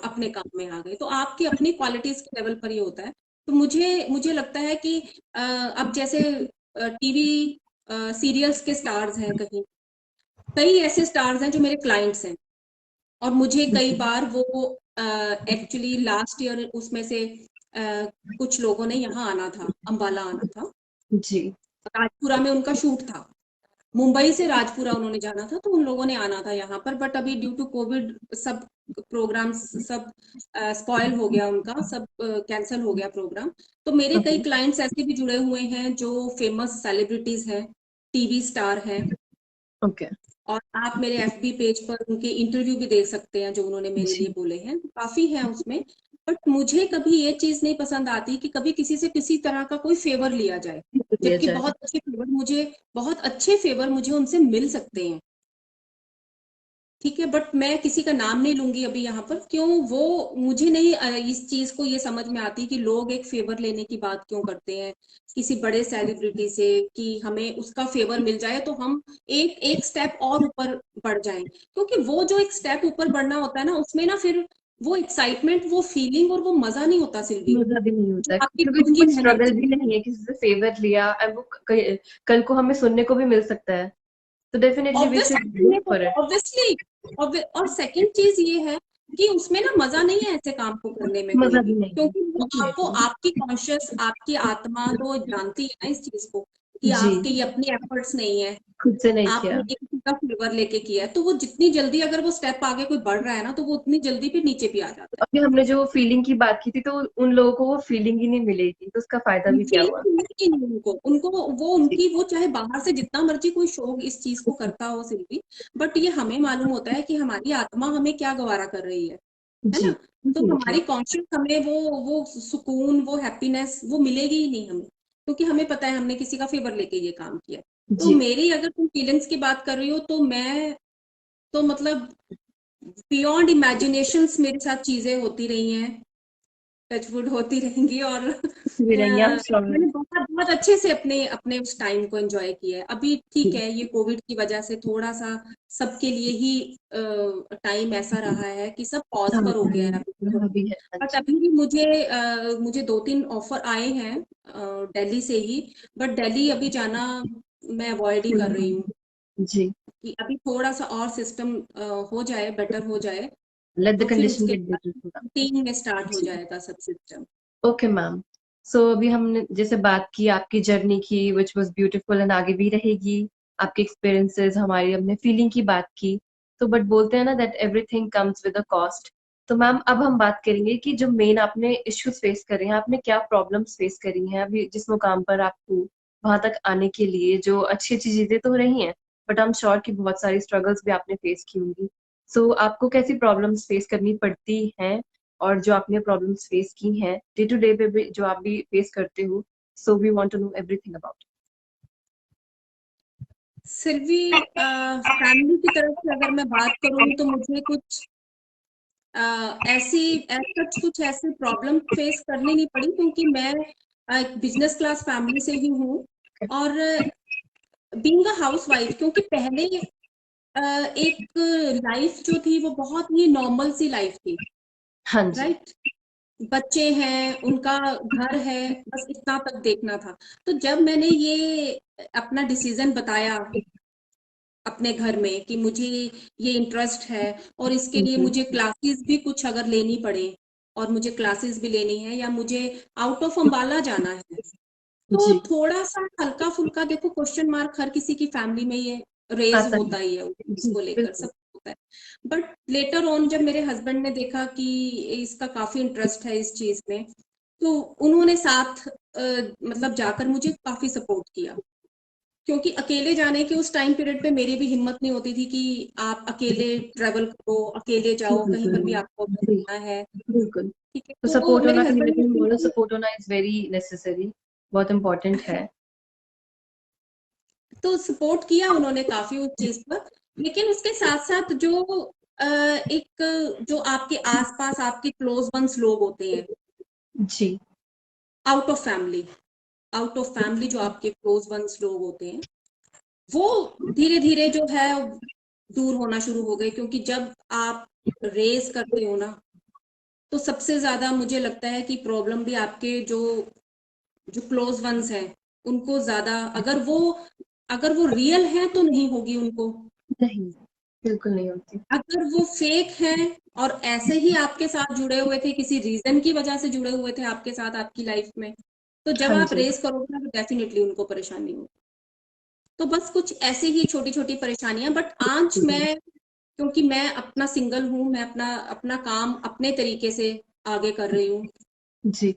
अपने काम में आ गए, तो आपकी अपनी क्वालिटीज के लेवल पर ये होता है। तो मुझे मुझे लगता है कि अब जैसे टीवी सीरियल्स के स्टार्स हैं, कहीं कई ऐसे स्टार्स हैं जो मेरे क्लाइंट्स हैं, और मुझे कई जी बार वो एक्चुअली लास्ट ईयर उसमें से कुछ लोगों ने यहाँ आना था, अंबाला आना था, जी राजपुरा में उनका शूट था। मुंबई से राजपुरा उन्होंने जाना था, तो उन लोगों ने आना था यहाँ पर, बट अभी ड्यू टू कोविड सब प्रोग्राम्स सब स्पॉइल हो गया, उनका सब कैंसिल हो गया प्रोग्राम। तो मेरे कई ओके क्लाइंट्स ऐसे भी जुड़े हुए हैं जो फेमस सेलिब्रिटीज हैं, टीवी स्टार हैं, ओके। और आप मेरे एफबी पेज पर उनके इंटरव्यू भी देख सकते हैं जो उन्होंने मेरे लिए जी बोले हैं, काफी हैं उसमें। बट मुझे कभी ये चीज नहीं पसंद आती कि कभी किसी से किसी तरह का कोई फेवर लिया जाए, दिया जबकि जाए। बहुत अच्छे फेवर मुझे उनसे मिल सकते हैं। ठीक है, बट मैं किसी का नाम नहीं लूंगी अभी यहाँ पर, क्यों वो मुझे नहीं इस चीज को ये समझ में आती कि लोग एक फेवर लेने की बात क्यों करते हैं किसी बड़े सेलिब्रिटी से, कि हमें उसका फेवर मिल जाए तो हम एक एक स्टेप और ऊपर बढ़ जाएं, क्योंकि वो जो एक स्टेप ऊपर बढ़ना होता है ना, उसमें ना फिर वो एक्साइटमेंट, वो फीलिंग और वो मजा नहीं होता सिल्वी, मजा भी नहीं जो होता है आपकी क्योंकि खुद की कोई मेहनत स्ट्रगल से भी होती नहीं है, किसी से फेवर लिया और वो कल को हमें सुनने को भी मिल सकता है, तो है। Definitely we should go for it. Obviously. और सेकंड चीज ये है कि उसमें ना मजा नहीं है ऐसे काम को करने में कोई मजा भी, भी नहीं है क्योंकि वो आपको, डेफिनेटली। आपकी कॉन्शियस, आपकी आत्मा तो जानती है ना इस चीज को, कि जी आपके ये अपनी एफर्ट्स नहीं है, खुद से नहीं आपने किया। एक किसी का फेवर लेके किया है, तो वो जितनी जल्दी अगर वो स्टेप आगे कोई बढ़ रहा है ना, तो वो उतनी जल्दी फिर नीचे भी आ जाता है। अभी हमने जो फीलिंग की बात की थी, तो उन लोगों को वो फीलिंग ही नहीं मिलेगी, तो उसका फायदा भी क्या हुआ? फीलिंग मिलेगी नहीं उनको, वो जी उनकी, वो चाहे बाहर से जितना मर्जी कोई शो इस चीज को करता हो सिल्वी, बट ये हमें मालूम होता है कि हमारी आत्मा हमें क्या गवारा कर रही है जी ना। तो जी हमारी कॉन्शियस हमें वो सुकून, वो हैप्पीनेस वो मिलेगी ही नहीं हमें, क्योंकि हमें पता है हमने किसी का फेवर लेके ये काम किया है। तो जी मेरी, अगर तुम फीलिंग्स की बात कर रही हो, तो मैं तो मतलब बियॉन्ड इमेजिनेशंस मेरे साथ चीजें होती रही हैं, टचवुड होती रहेंगी, और भी रहेंगे, आई एम श्योर। मैंने बहुत बहुत अच्छे से अपने अपने उस टाइम को एंजॉय किया है। अभी ठीक है, ये कोविड की वजह से थोड़ा सा सबके लिए ही टाइम ऐसा रहा है कि सब पॉज हाँ पर हो गया है अभी तो। हाँ भी है, हाँ बट जी। अभी भी मुझे 2-3 ऑफर आए हैं दिल्ली से ही, बट दिल्ली अभी जाना मैं अवॉइड ही कर रही हूँ, जी कि अभी थोड़ा सा और सिस्टम हो जाए, बेटर हो जाए, लेट द तो फिर कंडीशन उसके गेट बाद बेटर। टीम में स्टार्ट हो जी। जाएगा सब सिस्टम। Okay ma'am. सो अभी हमने जैसे बात की आपकी जर्नी की विच वाज ब्यूटीफुल एंड आगे भी रहेगी, आपके एक्सपीरियंसेस, हमारी हमने फीलिंग की बात की। तो बट बोलते हैं ना that everything comes with a cost. तो मैम अब हम बात करेंगे कि जो मेन आपने इश्यूज फेस करे हैं, आपने क्या प्रॉब्लम्स फेस करी हैं अभी जिस मुकाम पर आपको वहां तक आने के लिए। जो अच्छी अच्छी चीजें तो रही हैं, बट आई एम श्योर कि बहुत सारी स्ट्रगल्स भी आपने फेस की होंगी। सो आपको कैसी प्रॉब्लम्स फेस करनी पड़ती हैं, और जो आपने प्रॉब्लम्स फेस की हैं डे टू डे पे भी जो आप भी फेस करते हो। So we want to know everything about. Sylvie, family की तरफ से अगर मैं बात करूं तो मुझे कुछ ऐसी सच कुछ ऐसे प्रॉब्लम फेस करनी नहीं पड़ी, क्योंकि मैं एक बिजनेस क्लास फैमिली से ही हूँ। और बीइंग अ हाउस वाइफ, क्योंकि पहले एक लाइफ जो थी वो बहुत ही नॉर्मल सी लाइफ थी, हाँ जी। राइट। बच्चे हैं, उनका घर है, बस इतना तक देखना था। तो जब मैंने ये अपना डिसीजन बताया अपने घर में कि मुझे ये इंटरेस्ट है और इसके लिए हम्म, मुझे क्लासेस भी कुछ अगर लेनी पड़े, और मुझे क्लासेस भी लेनी है, या मुझे आउट ऑफ अंबाला जाना है, तो जी। थोड़ा सा हल्का फुल्का, देखो क्वेश्चन मार्क हर किसी की फैमिली में ये रेज आता है। होता ही है, जी उसको लेकर बिल्कुल। सब होता है। बट लेटर ऑन जब मेरे हस्बैंड ने देखा कि इसका काफी इंटरेस्ट है इस चीज में, तो उन्होंने साथ मतलब जाकर मुझे काफी सपोर्ट किया। क्योंकि अकेले जाने के उस टाइम पीरियड पे मेरी भी हिम्मत नहीं होती थी कि आप अकेले ट्रेवल करो, अकेले जाओ कहीं पर भी बिल्कुल। आपको अगर जी जाना है। बिल्कुल। ठीक है, तो तो सपोर्ट मेरे होना कहीं ना हस्बैंड कहीं, मोरल ने सपोर्ट होना इज वेरी नेसेसरी, बहुत इम्पोर्टेंट है। तो सपोर्ट किया उन्होंने काफी उस चीज पर। लेकिन उसके साथ साथ जो एक जो आपके आसपास आपके क्लोज वंस लोग होते हैं, जी। Out of family, out of family जो आपके क्लोज वंस लोग होते हैं, वो धीरे धीरे जो है दूर होना शुरू हो गए। क्योंकि जब आप रेस करते हो ना, तो सबसे ज्यादा मुझे लगता है कि प्रॉब्लम भी आपके जो जो क्लोज वंस हैं उनको ज्यादा, अगर वो रियल है तो नहीं होगी उनको। नहीं, बिल्कुल नहीं होती। अगर वो फेक है और ऐसे ही आपके साथ जुड़े हुए थे, किसी रीजन की वजह से जुड़े हुए थे आपके साथ आपकी लाइफ में, तो जब हाँ आप जी। रेस करोगे ना तो डेफिनेटली उनको परेशानी होगी। तो बस कुछ ऐसे ही छोटी छोटी परेशानियां। बट आज मैं, क्योंकि मैं अपना सिंगल हूँ, मैं अपना अपना काम अपने तरीके से आगे कर रही हूँ। जी।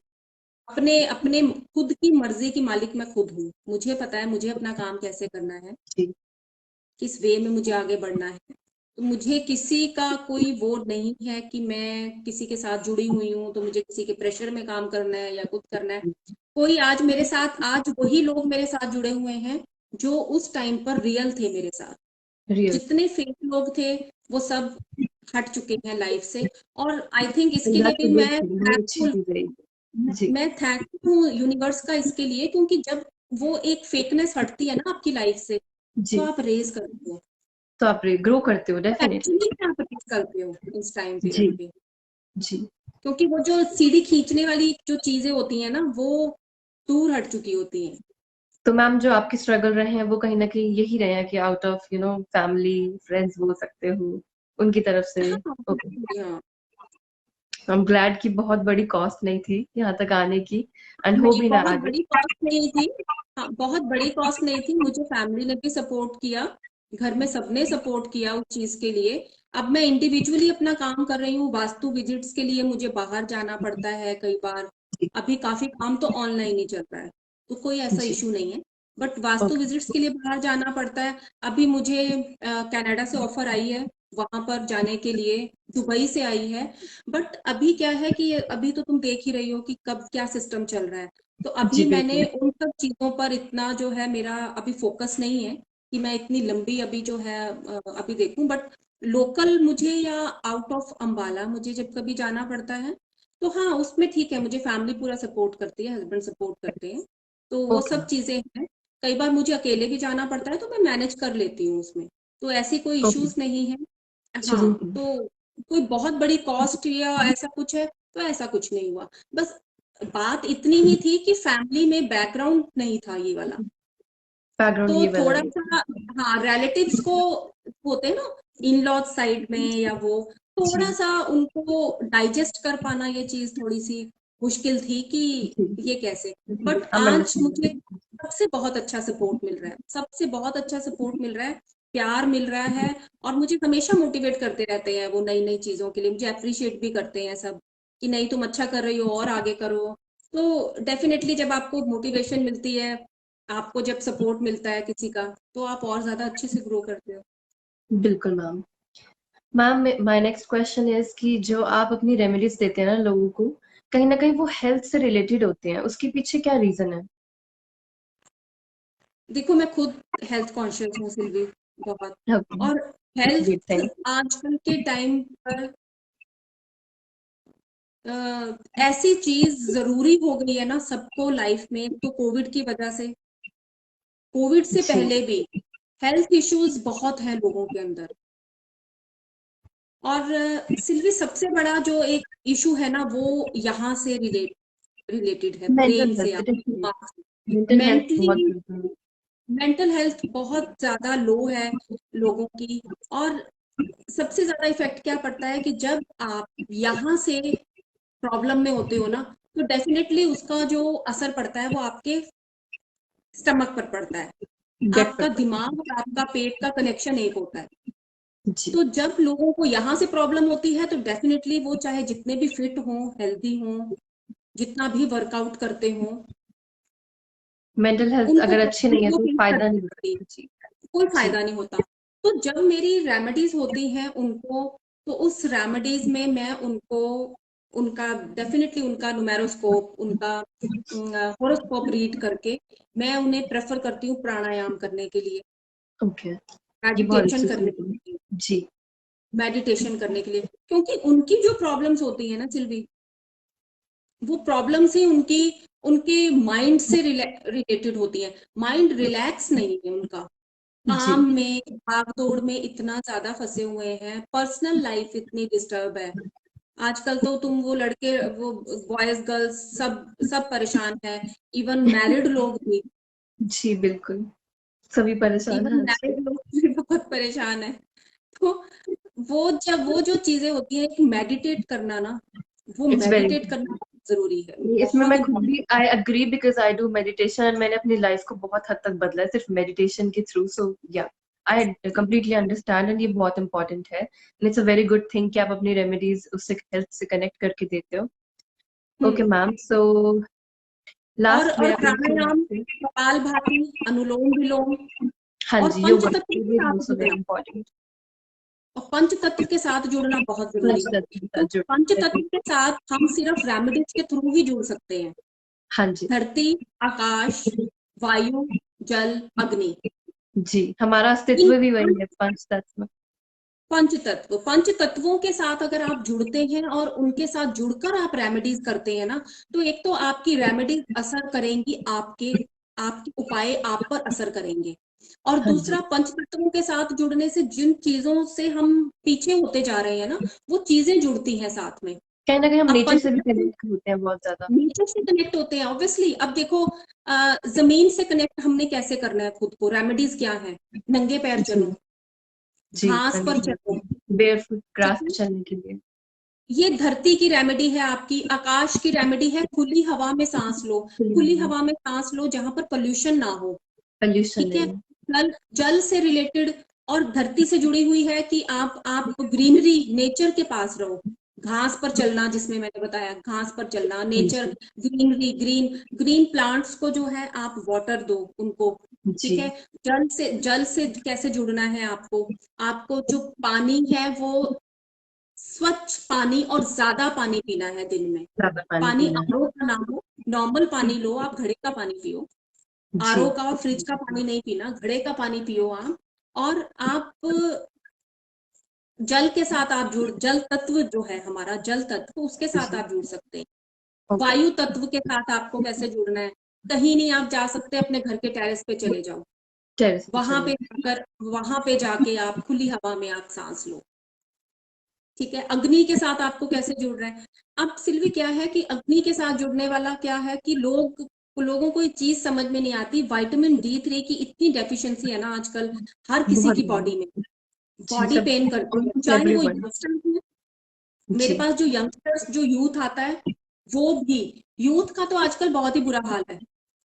अपने अपने खुद की मर्जी की मालिक मैं खुद हूँ। मुझे पता है मुझे अपना काम कैसे करना है, जी। किस वे में मुझे आगे बढ़ना है। तो मुझे किसी का कोई वो नहीं है कि मैं किसी के साथ जुड़ी हुई हूँ तो मुझे किसी के प्रेशर में काम करना है या कुछ करना है। कोई आज मेरे साथ, आज वही लोग मेरे साथ जुड़े हुए हैं जो उस टाइम पर रियल थे मेरे साथ। रियल। जितने फेक लोग थे वो सब हट चुके हैं लाइफ से। और आई थिंक इसके लिए दैट्स अ भी गुड मैं थिंग, बहुत अच्छी थैंकफुल, चीज है ये। जी। मैं थैंकफुल हूँ यूनिवर्स का इसके लिए। क्योंकि जब वो एक फेकनेस हटती है ना आपकी लाइफ से, तो जी। आप रेज करते हो, तो आप ग्रो करते हो तो डेफिनेटली। एक्चुअली में आप रेज करते हो इस टाइम जी। पीरियड पे। जी। क्योंकि वो जो सीढ़ी खींचने वाली जो चीजें होती हैं ना, वो दूर हट चुकी होती हैं। तो मैम जो आपके स्ट्रगल रहे हैं वो कहीं ना कहीं यही रहे हैं कि आउट ऑफ फैमिली फ्रेंड्स बोल सकते हो, उनकी तरफ से। हाँ ओके। हाँ। आई एम ग्लैड कि बहुत बड़ी कॉस्ट नहीं थी यहाँ तक आने की, एंड हो नहीं, भी ना बहुत आगे। बड़ी कॉस्ट नहीं थी। हाँ, बहुत बड़ी कॉस्ट नहीं थी। मुझे फैमिली ने भी सपोर्ट किया, घर में सबने सपोर्ट किया उस चीज के लिए। अब मैं इंडिविजुअली अपना काम कर रही हूँ। वास्तु विजिट्स के लिए मुझे बाहर जाना पड़ता है कई बार। जी। अभी काफी काम तो ऑनलाइन ही चल रहा है, तो कोई ऐसा जी। इशू नहीं है। But vastu okay. विजिट्स के लिए बाहर जाना पड़ता है। अभी मुझे कनाडा से ऑफर आई है वहां पर जाने के लिए, दुबई से आई है। बट अभी क्या है कि अभी तो तुम देख ही रही हो कि कब क्या सिस्टम चल रहा है। तो जी अभी मैंने बिल्कुल। उन सब चीजों पर इतना जो है मेरा अभी फोकस नहीं है कि मैं इतनी लंबी अभी जो है अभी देखूं। बट लोकल मुझे या आउट ऑफ अंबाला मुझे जब कभी जाना पड़ता है, तो हाँ उसमें ठीक है, मुझे फैमिली पूरा सपोर्ट करती है, हस्बैंड सपोर्ट करते हैं। तो वो ओके। सब चीजें हैं। कई बार मुझे अकेले भी जाना पड़ता है तो मैं मैनेज कर लेती हूँ उसमें। तो ऐसी कोई ओके। इश्यूज नहीं है। हाँ, तो कोई बहुत बड़ी कॉस्ट या ऐसा कुछ है तो ऐसा कुछ नहीं हुआ। बस बात इतनी ही थी कि फैमिली में बैकग्राउंड नहीं था ये वाला। बैकग्राउंड तो ये वाला थोड़ा है। सा, हाँ, रिलेटिव्स को होते हैं ना इन लॉज साइड में, या वो जी थोड़ा सा उनको डाइजेस्ट कर पाना ये चीज थोड़ी सी मुश्किल थी कि जी, ये कैसे। जी, बट हम आज मुझे अंडरस्टैंड। सबसे बहुत अच्छा सपोर्ट मिल रहा है, सबसे बहुत अच्छा सपोर्ट मिल रहा है, प्यार मिल रहा है। और मुझे हमेशा मोटिवेट करते रहते हैं वो नई नई चीजों के लिए, मुझे अप्रिशिएट भी करते हैं सब कि नहीं तुम अच्छा कर रही हो और आगे करो। तो डेफिनेटली जब आपको मोटिवेशन मिलती है, आपको जब सपोर्ट मिलता है किसी का, तो आप और ज्यादा अच्छे से ग्रो करते हो। बिल्कुल ma'am. Ma'am, my next question is कि जो आप अपनी रेमेडीज देते हैं ना लोगों को, कहीं ना कहीं वो हेल्थ से रिलेटेड होते हैं, उसके पीछे क्या रीजन है? देखो मैं खुद हेल्थ कॉन्शियस हूँ सिल्वी, बहुत। ओके, और हेल्थ ग्रेट, थैंक आजकल के टाइम पर ऐसी चीज जरूरी हो गई है ना सबको लाइफ में, तो कोविड की वजह से, कोविड यू। से जी, पहले भी हेल्थ इश्यूज बहुत हैं लोगों के अंदर। और सिल्वी सबसे बड़ा जो एक इशू है ना, वो यहाँ से रिलेटेड है, मेंटल ब्रेन से, हेल्थ, आप इट इज, दिमाग से। मेंटल हेल्थ बहुत मेंटली, जरूरी मेंटल हेल्थ बहुत ज्यादा लो है लोगों की। और सबसे ज्यादा इफेक्ट क्या पड़ता है कि जब आप यहाँ से प्रॉब्लम में होते हो ना, तो डेफिनेटली उसका जो असर पड़ता है वो आपके स्टमक पर पड़ता है। है, गेट आपका पर। दिमाग और आपका पेट का कनेक्शन एक होता है। जी, तो जब लोगों को यहाँ से प्रॉब्लम होती है, तो डेफिनेटली वो चाहे जितने भी फिट हों, हेल्दी हों, जितना भी वर्कआउट करते हों, मेंटल हेल्थ उनको अगर अच्छी नहीं है उनको तो फील फायदा नहीं करती है, होता। जी कोई जी, फायदा नहीं होता। तो जब मेरी रेमेडीज होती हैं उनको, तो उस रेमेडीज में मैं उनको, उनका डेफिनेटली उनका न्यूमेरोस्कोप, उनका होरोस्कोप रीड करके मैं उन्हें प्रेफर करती हूँ प्राणायाम करने के लिए, ओके, ये बहुत मेडिटेशन अच्छी करने चीज के लिए, है। जी मेडिटेशन करने के लिए। क्योंकि उनकी जो प्रॉब्लम्स होती है ना सिल्वी, वो प्रॉब्लम्स ही उनकी, उनके माइंड से रिलेटेड होती है। माइंड रिलैक्स नहीं है उनका, जी, काम में, भाग दौड़ में इतना ज्यादा फंसे हुए हैं, पर्सनल लाइफ इतनी डिस्टर्ब है। आजकल तो तुम वो लड़के, वो बॉयज गर्ल्स सब सब परेशान है, इवन मैरिड लोग भी, जी बिल्कुल, सभी परेशान इवन हैं आजकल। मैरिड लोग भी बहुत परेशान है। तो वो जब वो जो चीजें होती है कि मेडिटेट करना ना, वो इट्स वेरी, मेडिटेट करना बहुत जरूरी है, इसमें बहुत मैं खुद इंपॉर्टेंट। भी I agree because I do meditation and मैंने अपनी लाइफ को बहुत हद तक बदला है सिर्फ मेडिटेशन के थ्रू। सो या, आई कंप्लीटली अंडरस्टैंड एंड ये बहुत इंपॉर्टेंट है and it's a very good thing कि आप अपनी रेमेडीज उससे हेल्थ से कनेक्ट करके देते हो। ओके हम्म। मैम, सो लास्ट में और आई प्राणायाम, वांट, कपालभाति, अनुलोम विलोम, हाँ और जी, योगा पंचतत्व के ये भी साथ आल्सो वेरी जुड़ना, इंपॉर्टेंट। और पंचतत्व के साथ जुड़ना बहुत जरूरी है। पंचतत्व के तो साथ पंचतत्व जुड़ना, के साथ हम सिर्फ रेमेडीज के थ्रू ही जुड़ सकते हैं। हाँ जी। धरती, आकाश, वायु, जल, अग्नि, जी, हमारा इन अस्तित्व भी वही है, पंच तत्व। पंच तत्व, पंच तत्वों के साथ अगर आप जुड़ते हैं और उनके साथ जुड़कर आप रेमेडीज करते हैं ना, तो एक तो आपकी रेमेडीज असर करेंगी, आपके आपके उपाय आप पर असर करेंगे। और हाँ जी, दूसरा, पंच तत्वों के साथ जुड़ने से जिन चीजों से हम पीछे होते जा रहे हैं ना, वो चीजें जुड़ती हैं साथ में। कहीं ना कहीं हम अब नेचर पंच से भी तत्व कनेक्ट होते हैं बहुत ज्यादा। नेचर से कनेक्ट होते हैं ऑब्वियसली। अब देखो, जमीन से कनेक्ट हमने कैसे करना है खुद को, रेमेडीज क्या है? नंगे पैर जी चलो, जी, घास पर चलो, बेयरफुट ठीक ग्रास है। पे चलने के लिए। ये धरती की रेमेडी है आपकी, आकाश की रेमेडी है, खुली हवा में सांस लो, खुली हवा में सांस लो जहां पर पोल्यूशन ना हो, पोल्यूशन ठीक है। नहीं है। जल, जल से रिलेटेड और धरती से जुड़ी हुई है कि आप ग्रीनरी, नेचर के पास रहो, घास पर चलना, जिसमें मैंने बताया घास पर चलना, नेचर, जी ग्रीनरी, ग्रीन ग्रीन प्लांट्स को जो है आप वाटर दो उनको, ठीक है। जी, जल से कैसे जुड़ना है आपको, आपको जो पानी है वो स्वच्छ पानी और ज्यादा पानी पीना है दिन में। ज्यादा पानी पानी पीना आरओ का ना हो, नॉर्मल पानी लो, आप घड़े का पानी पियो, है। आरओ जी का और फ्रिज का पानी नहीं पीना, घड़े का पानी पियो आप। और आप जल के साथ आप जुड़, जल तत्व जो है हमारा जल तत्व, उसके साथ जी, आप जुड़ सकते हैं। ओके, वायु तत्व के साथ आपको कैसे जुड़ना है? कहीं नहीं आप जा सकते, अपने घर के टेरेस पे चले जाओ, टेरेस पे वहां चले। पे जाकर, वहां पे जाके आप खुली हवा में आप सांस लो, ठीक है। अग्नि के साथ आपको कैसे जुड़ रहे हैं? अब सिल्वी क्या है कि अग्नि के साथ जुड़ने वाला क्या है कि लोग लोगों को ये चीज समझ में नहीं आती, विटामिन D3 की इतनी डेफिशिएंसी है ना आजकल हर किसी बहुत की ज्यादा। बॉडी में। जी, बॉडी सब पेन करती है, ऑलमोस्ट चाहे वो एवरीवन। यंगस्टर्स है। मेरे जी। पास जो यंगस्टर्स, जो यूथ आता है, वो भी, यूथ का तो आजकल बहुत ही बुरा हाल है।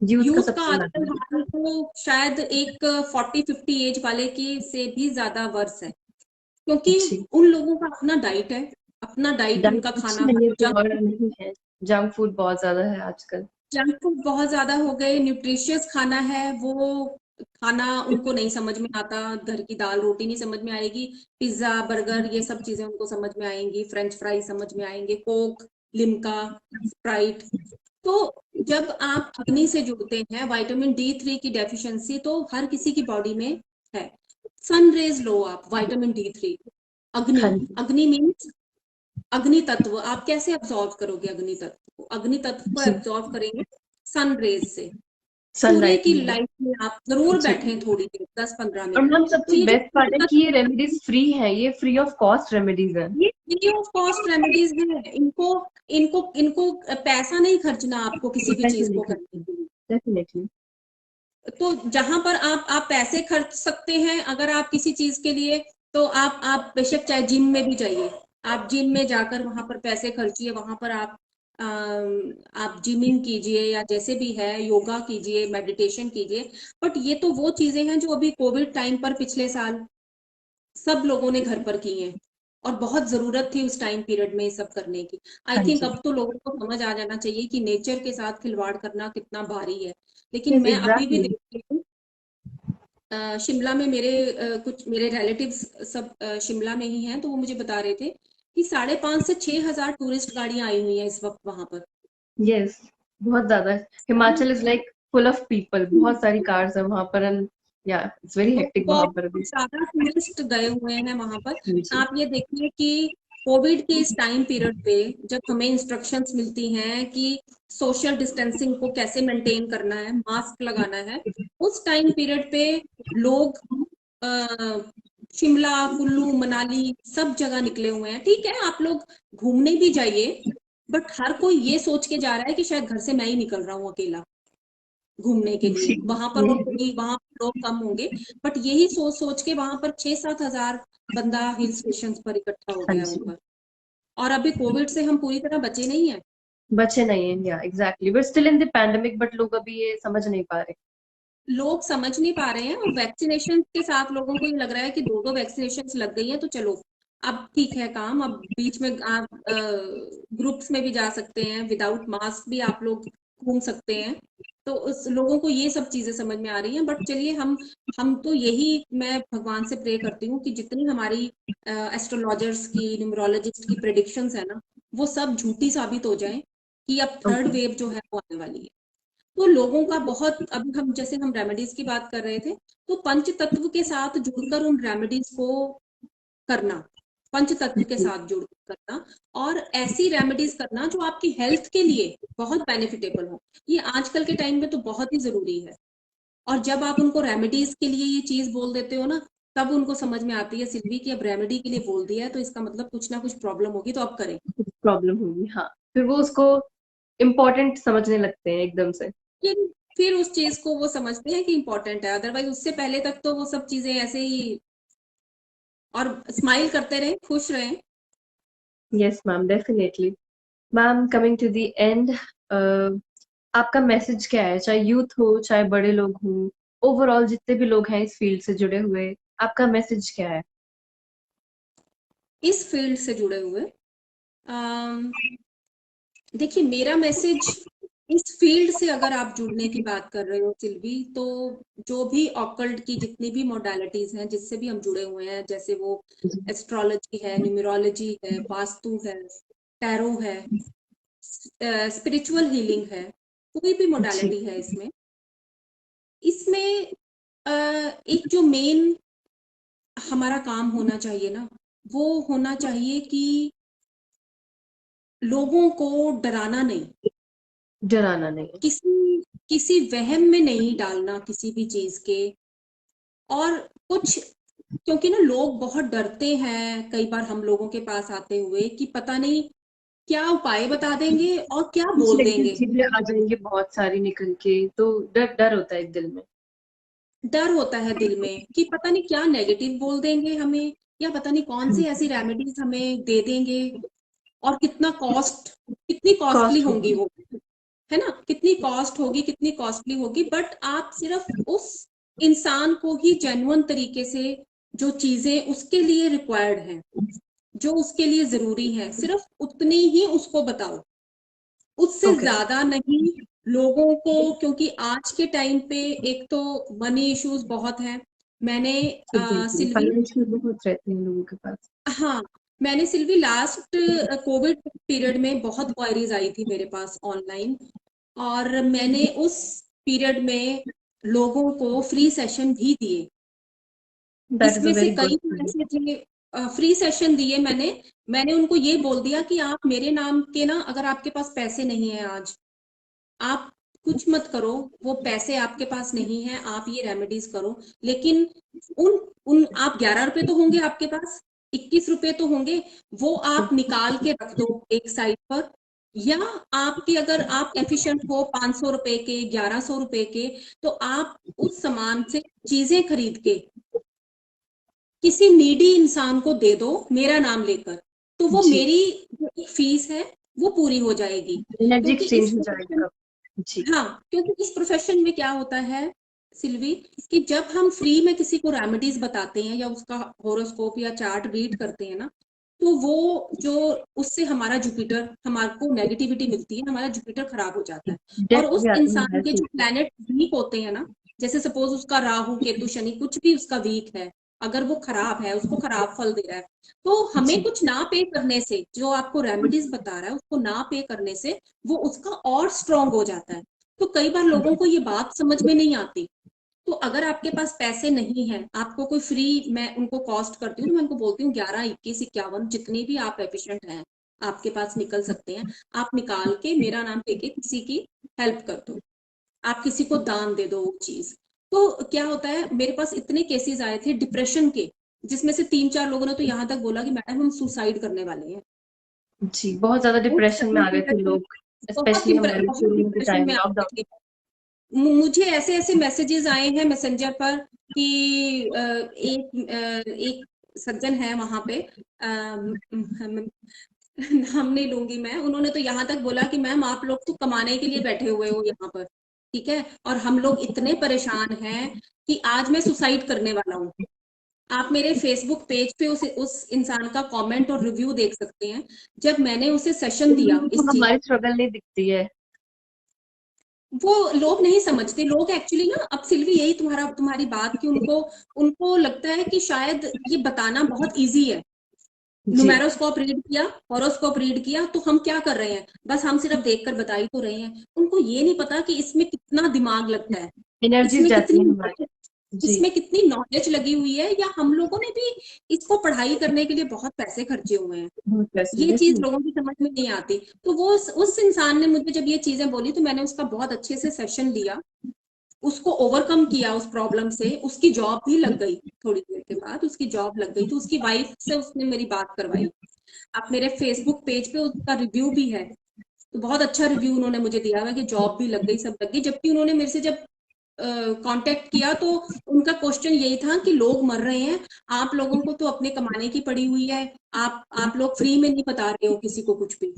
यूथ का यूथ का सबसे आजकल ज्यादा। हाल तो शायद एक 40-50 एज वाले की से भी ज्यादा वर्स है, क्योंकि जी। उन लोगों का अपना डाइट है, अपना डाइट डाइट उनका अच्छी खाना, नहीं है तो जंक और नहीं है। जंक फूड बहुत ज्यादा है आजकल। फूड बहुत ज्यादा हो गए, न्यूट्रिशियस खाना है वो खाना उनको नहीं समझ में आता। घर की दाल रोटी नहीं समझ में आएगी, पिज्जा बर्गर ये सब चीजें उनको समझ में आएंगी, फ्रेंच फ्राई समझ में आएंगे, कोक, लिम्का, स्प्राइट। तो जब आप अग्नि से जुड़ते हैं, विटामिन D3 की डेफिशिएंसी तो हर किसी की बॉडी में है। सन रेज लो आप, विटामिन D3, अग्नि, हाँ जी। अग्नि मीन्स अग्नि तत्व। आप कैसे अब्सॉर्ब करोगे अग्नि तत्व को? अग्नि तत्व को जी। अब्सॉर्ब करेंगे सन रेज से। सूर्य सनलाइट की में। लाइट में आप जरूर जी। बैठे थोड़ी देर, 10-15 और मिनट। मैम तो सबसे ये जो बेस्ट पार्ट है कि ये रेमेडीज फ्री है, ये फ्री ऑफ कॉस्ट रेमेडीज है। ये फ्री ऑफ कॉस्ट रेमेडीज है, इनको इनको इनको पैसा नहीं खर्चना आपको किसी भी पैसे चीज नहीं को करने खर्चते। के लिए। डेफिनेटली। तो जहां पर आप पैसे खर्च सकते हैं अगर आप किसी चीज के लिए, तो आप बेशक चाहे जिम में भी जाइए, आप जिम में जाकर वहां पर पैसे खर्चिए, वहां पर आप जिमिंग कीजिए या जैसे भी है, योगा कीजिए, मेडिटेशन कीजिए। बट ये तो वो चीजें हैं जो अभी कोविड टाइम पर पिछले साल सब लोगों ने घर पर की हैं, और बहुत जरूरत थी उस टाइम पीरियड में ये सब करने की। आई हाँ थिंक जी। अब तो लोगों को समझ आ जाना चाहिए कि नेचर के साथ खिलवाड़ करना कितना भारी है। लेकिन यस, मैं अभी भी एग्जैक्टली। देखती हूँ, शिमला में मेरे कुछ मेरे रिलेटिव्स सब शिमला में ही हैं, तो वो मुझे बता रहे थे कि 5,500 से 6,000 टूरिस्ट गाड़ियां आई हुई हैं इस वक्त वहां पर। यस, बहुत ज्यादा। Himachal is like full of people, बहुत सारी कार्स है वहां पर एंड या इट्स वेरी हेक्टिक वहां बहुत पर अभी। ज्यादा टूरिस्ट गए हुए हैं वहां पर। जी। आप ये देखिए कि कोविड के इस टाइम पीरियड पे जब हमें इंस्ट्रक्शंस मिलती हैं कि सोशल डिस्टेंसिंग को कैसे मेंटेन करना है, मास्क लगाना है, उस टाइम पीरियड पे लोग अ, शिमला, कुल्लू, मनाली सब जगह निकले हुए हैं। ठीक है, आप लोग घूमने भी जाइए, बट हर कोई ये सोच के जा रहा है कि शायद घर से मैं ही निकल रहा हूँ अकेला घूमने के लिए, जी। वहां पर और कोई, वहां पर लोग कम होंगे। बट यही सोच सोच के वहां पर 6-7 हजार बंदा हिल स्टेशन पर इकट्ठा हो हाँ गया है जी। ऊपर। और अभी कोविड से हम पूरी तरह बचे नहीं है। बचे नहीं है, या exactly, but still in the pandemic, but लोग अभी ये समझ नहीं पा रहे। लोग समझ नहीं पा रहे हैं, और वैक्सीनेशन के साथ लोगों को ये लग रहा है कि 2-2 वैक्सीनेशन लग गई हैं तो चलो अब ठीक है काम। अब बीच में आप ग्रुप्स में भी जा सकते हैं, विदाउट मास्क भी आप लोग घूम सकते हैं। तो उस लोगों को ये सब चीजें समझ में आ रही हैं। बट चलिए, हम तो यही, मैं भगवान से प्रे करती हूँ कि जितनी हमारी एस्ट्रोलॉजर्स की, न्यूमरोलॉजिस्ट की प्रेडिक्शंस है ना, वो सब झूठी साबित हो जाएं कि अब थर्ड ओके। वेव जो है वो आने वाली है। तो लोगों का बहुत, अभी हम जैसे हम रेमेडीज की बात कर रहे थे, तो पंच तत्व के साथ जुड़कर उन रेमेडीज को करना, पंच तत्व के साथ जुड़कर करना, और ऐसी रेमेडीज करना जो आपकी हेल्थ के लिए बहुत बेनिफिटेबल हो, ये आजकल के टाइम में तो बहुत ही जरूरी है। और जब आप उनको रेमेडीज के लिए ये चीज बोल देते हो ना, तब उनको समझ में आती है सिल्वी कि अब रेमेडी के लिए बोल दिया है तो इसका मतलब कुछ ना कुछ प्रॉब्लम होगी, तो अब करें। प्रॉब्लम होगी, हाँ। फिर वो उसको इम्पोर्टेंट समझने लगते हैं एकदम से। फिर फिर उस चीज को वो समझते हैं कि इंपॉर्टेंट है, अदरवाइज उससे पहले तक तो वो सब चीजें ऐसे ही, और स्माइल करते रहे, खुश रहे। Yes ma'am, definitely. Ma'am, coming to the end, आपका मैसेज क्या है, चाहे यूथ हो चाहे बड़े लोग हों, ओवरऑल जितने भी लोग हैं इस फील्ड से जुड़े हुए, आपका मैसेज क्या है? इस फील्ड से जुड़े हुए, अम, देखिए मेरा मैसेज, इस फील्ड से अगर आप जुड़ने की बात कर रहे हो सिल्वी, तो जो भी ऑकल्ट की जितनी भी मोडालिटीज हैं जिससे भी हम जुड़े हुए हैं, जैसे वो एस्ट्रोलॉजी है, न्यूमरोलॉजी है, वास्तु है, टैरो है, स्पिरिचुअल हीलिंग है, कोई भी जी। मोडालिटी है इसमें, इसमें एक जो मेन हमारा काम होना चाहिए ना, वो होना चाहिए कि लोगों को डराना नहीं, डराना नहीं। किसी किसी वहम में नहीं डालना किसी भी चीज के। और कुछ, क्योंकि ना लोग बहुत डरते हैं कई बार हम लोगों के पास आते हुए कि पता नहीं क्या उपाय बता देंगे और क्या कुछ बोल नेगेटिव देंगे। चीजें आ जाएंगी बहुत सारी निकल के, तो डर डर होता है एक दिल में। डर होता है दिल में कि पता नहीं क्या नेगेटिव बोल देंगे हमें, या पता नहीं कौन सी ऐसी रेमेडीज हमें दे देंगे, और कितनी कॉस्टली कॉस्ट होंगी होगी। वो, है ना, कितनी कॉस्ट होगी, कितनी कॉस्टली होगी। बट आप सिर्फ उस इंसान को ही जेन्युइन तरीके से, जो चीजें उसके लिए रिक्वायर्ड हैं, जो उसके लिए जरूरी है, सिर्फ उतनी ही उसको बताओ, उससे ओके। ज्यादा नहीं लोगों को। क्योंकि आज के टाइम पे एक तो मनी इश्यूज बहुत हैं। मैंने एग्जैक्टली, सिल्वी, फाइनेंशियल बहुत रहते हैं लोगों के पास। हाँ, मैंने सिल्वी लास्ट कोविड पीरियड में बहुत क्वायरीज आई थी मेरे पास ऑनलाइन, और मैंने उस पीरियड में लोगों को फ्री सेशन भी दिए। दैट इज अ इसमें से वेरी गुड कई तो थिंग। ऐसे थे, फ्री सेशन दिए मैंने उनको ये बोल दिया कि आप मेरे नाम के ना, अगर आपके पास पैसे नहीं है आज, आप कुछ मत करो, वो पैसे आपके पास नहीं है, आप ये रेमेडीज करो, लेकिन उन उन आप 11 रुपए तो होंगे आपके पास, 21 रुपए तो होंगे, वो आप निकाल के रख दो एक साइड पर। या आपकी, अगर आप एफिशिएंट हो 500 रुपए के, 1100 रुपए के, तो आप उस सामान से चीजें खरीद के किसी नीडी इंसान को दे दो मेरा नाम लेकर, तो वो जी, मेरी जो एक फीस है वो पूरी हो जाएगी। एनर्जी क्योंकि इस एक्सचेंज हो प्रोफेशन, जाएगा। जी। हाँ, क्योंकि इस प्रोफेशन में क्या होता है सिल्वी, कि जब हम फ्री में किसी को रेमेडीज बताते हैं या उसका होरोस्कोप या चार्ट रीड करते हैं ना, तो वो जो, उससे हमारा जुपिटर, हमारे को नेगेटिविटी मिलती है, हमारा जुपिटर खराब हो जाता है। और डेप्थ उस भी आती है इंसान हर के चीज जो में। प्लैनेट वीक होते हैं ना, जैसे सपोज उसका राहु केतु शनि कुछ भी उसका वीक है, अगर वो खराब है, उसको खराब फल दे रहा है, तो हमें जी। कुछ ना पे करने से, जो आपको रेमेडीज बता रहा है उसको ना पे करने से, वो उसका और स्ट्रांग हो जाता है। तो कई बार लोगों को ये बात समझ में नहीं आती। तो अगर आपके पास पैसे नहीं है, आपको कोई फ्री, मैं उनको कॉस्ट करती हूँ, तो मैं उनको बोलती हूँ 11, 21, 51, जितने भी आप एफिशिएंट हैं, आपके पास निकल सकते हैं, आप निकाल के मेरा नाम लेके किसी की हेल्प कर दो, आप किसी को दान दे दो वो चीज। तो क्या होता है, मेरे पास इतने केसेस आए थे डिप्रेशन के, जिसमें से 3-4 लोगों ने तो यहाँ तक बोला कि मैडम हम सुसाइड करने वाले हैं। जी, बहुत ज्यादा उस डिप्रेशन में टाइम आ गए पे थे लोग, बहुत स्पेशली हमारे बहुत शुरू के डिप्रेशन टाइम में आ गए लॉकडाउन। थे। मुझे ऐसे ऐसे मैसेजेस आए हैं मैसेंजर पर कि एक सज्जन है वहां पे, नाम नहीं लूंगी मैं, उन्होंने तो यहाँ तक बोला कि मैम आप लोग तो कमाने के लिए बैठे हुए हो यहाँ पर, ठीक है, और हम लोग इतने परेशान हैं कि आज मैं सुसाइड करने वाला हूँ। आप मेरे फेसबुक पेज पे उस इंसान का कमेंट और रिव्यू देख सकते हैं। जब मैंने उसे सेशन दिया उनको इस चीज, हमारी स्ट्रगल नहीं दिखती है। वो लोग नहीं समझते, लोग एक्चुअली ना, अब सिल्वी यही तुम्हारी बात, कि उनको उनको लगता है कि शायद ये बताना बहुत इजी है। जी। न्यूमेरोस्कोप रीड किया, हॉरोस्कोप रीड किया, तो हम क्या कर रहे हैं, बस हम सिर्फ देखकर बता ही तो रहे हैं। उनको ये नहीं पता कि इसमें कितना दिमाग लगता है, एनर्जीज इसमें जाती कितनी है हमारी। जी। इसमें कितनी नॉलेज लगी हुई है, या हम लोगों ने भी इसको पढ़ाई करने के लिए बहुत पैसे खर्चे हुए हैं। बहुत पैसे ये चीज डेफिनेटली। लोगों की समझ में नहीं आती। तो वो उस इंसान ने मुझे जब ये चीजें बोली, तो मैंने उसका बहुत अच्छे से सेशन लिया, उसको ओवरकम किया उस प्रॉब्लम से। उसकी जॉब भी लग गई, थोड़ी देर के बाद उसकी जॉब लग गई, तो उसकी वाइफ से उसने मेरी बात करवाई। आप मेरे फेसबुक पेज पे उसका रिव्यू भी है, तो बहुत अच्छा रिव्यू उन्होंने मुझे दिया हुआ कि जॉब भी लग गई, सब लग गई। जबकि उन्होंने मेरे से जब कांटेक्ट किया, तो उनका क्वेश्चन यही था कि लोग मर रहे हैं, आप लोगों को तो अपने कमाने की पड़ी हुई है, आप लोग फ्री में नहीं बता रहे हो किसी को कुछ भी।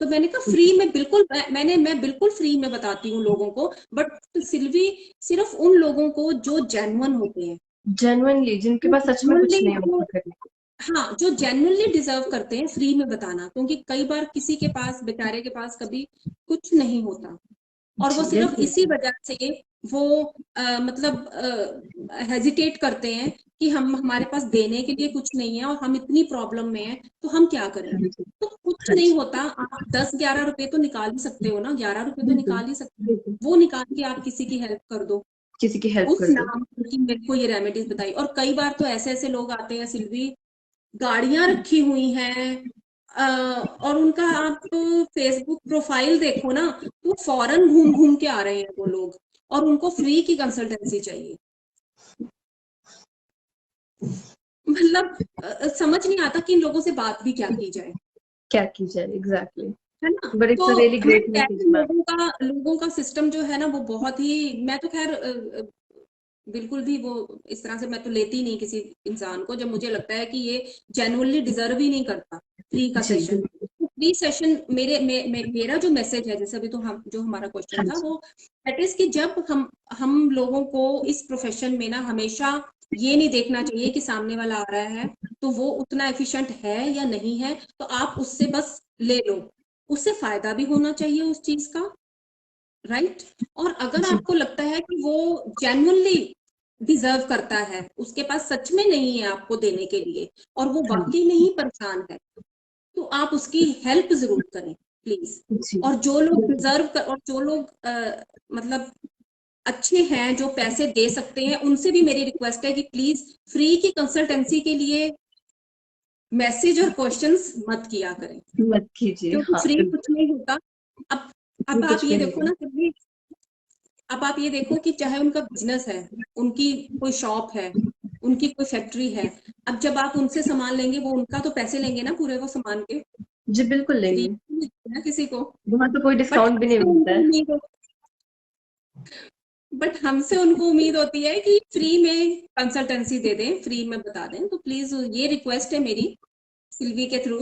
तो मैंने कहा फ्री में बिल्कुल, मैं बिल्कुल फ्री में बताती हूँ लोगों को, बट सिल्वी, सिर्फ उन लोगों को जो जेन्युइन होते हैं, जेन्युइनली जिनके जो पास सच में कुछ नहीं genuinely होता करने को। हाँ, जो जेन्युइनली डिजर्व करते हैं फ्री में बताना। क्योंकि कई बार किसी के पास, बेचारे के पास कभी कुछ नहीं होता, और वो जी, सिर्फ इसी डेफिनेटली। वजह से वो मतलब हेजिटेट करते हैं कि हम, हमारे पास देने के लिए कुछ नहीं है और हम इतनी प्रॉब्लम में हैं, तो हम क्या करें। हाँ जी। तो कुछ हाँ नहीं जी। होता, आप 10-11 रुपए तो निकाल ही सकते हो ना, 11 रुपए तो बिल्कुल। निकाल ही सकते बिल्कुल। हो, वो निकाल के आप किसी की हेल्प कर दो, किसी की हेल्प उस कर दो। नाम की मेरे को ये रेमेडीज बताई। और कई बार तो ऐसे ऐसे लोग आते हैं सिल्वी, गाड़ियां रखी हुई हैं, और उनका आप फेसबुक प्रोफाइल देखो ना, तो फॉरेन घूम घूम के आ रहे हैं वो लोग, और उनको फ्री की कंसल्टेंसी चाहिए। मतलब समझ नहीं आता कि इन लोगों से बात भी क्या की जाए। क्या की जाए, एग्जैक्टली। है ना। बट इट्स तो अ रियली ग्रेट मैं मैसेज मैम। लोगों का सिस्टम जो है ना वो बहुत ही, मैं तो खैर बिल्कुल भी वो इस तरह से मैं तो लेती नहीं किसी इंसान को जब मुझे लगता है कि ये जेन्युइनली डिजर्व ही नहीं करता फ्री का जी सेशन। बिल्कुल। फ्री सेशन मेरा जो मैसेज है, जैसे अभी तो हम जो हमारा क्वेश्चन हाँ था जी। वो दैट इज कि जब हम लोगों को इस प्रोफेशन में ना हमेशा ये नहीं देखना चाहिए कि सामने वाला आ रहा है तो वो उतना एफिशिएंट है या नहीं है, तो आप उससे बस ले लो। उससे फायदा भी होना चाहिए उस चीज का, राइट। और अगर जी आपको लगता है कि वो जेन्युइनली डिजर्व करता है, उसके पास सच में नहीं है आपको देने के लिए और वो हाँ वाकई में ही परेशान है, तो आप उसकी हेल्प जरूर करें प्लीज। जी और जो लोग बिल्कुल। डिजर्व कर और जो लोग मतलब अच्छे हैं जो पैसे दे सकते हैं, उनसे भी मेरी रिक्वेस्ट है कि प्लीज फ्री की कंसल्टेंसी के लिए मैसेज और क्वेश्चंस मत किया करें, मत कीजिए, क्योंकि हाँ फ्री कुछ बिल्कुल। नहीं होता। अब ये अब आप कुछ ये भी देखो नहीं ना, अब आप ये देखो कि चाहे उनका बिजनेस है, उनकी कोई शॉप है, उनकी कोई फैक्ट्री है, अब जब आप उनसे सामान लेंगे वो उनका तो पैसे लेंगे ना पूरे वो सामान के, है। जी बिल्कुल फ्री लेंगे। नहीं देते ना किसी को। वहाँ तो कोई बट डिस्काउंट भी नहीं हमसे मिलता उनको है। उम्मीद बट हमसे उनको उम्मीद होती है कि फ्री में कंसल्टेंसी दे दें, फ्री में बता दें, तो प्लीज ये रिक्वेस्ट है मेरी सिल्वी के थ्रू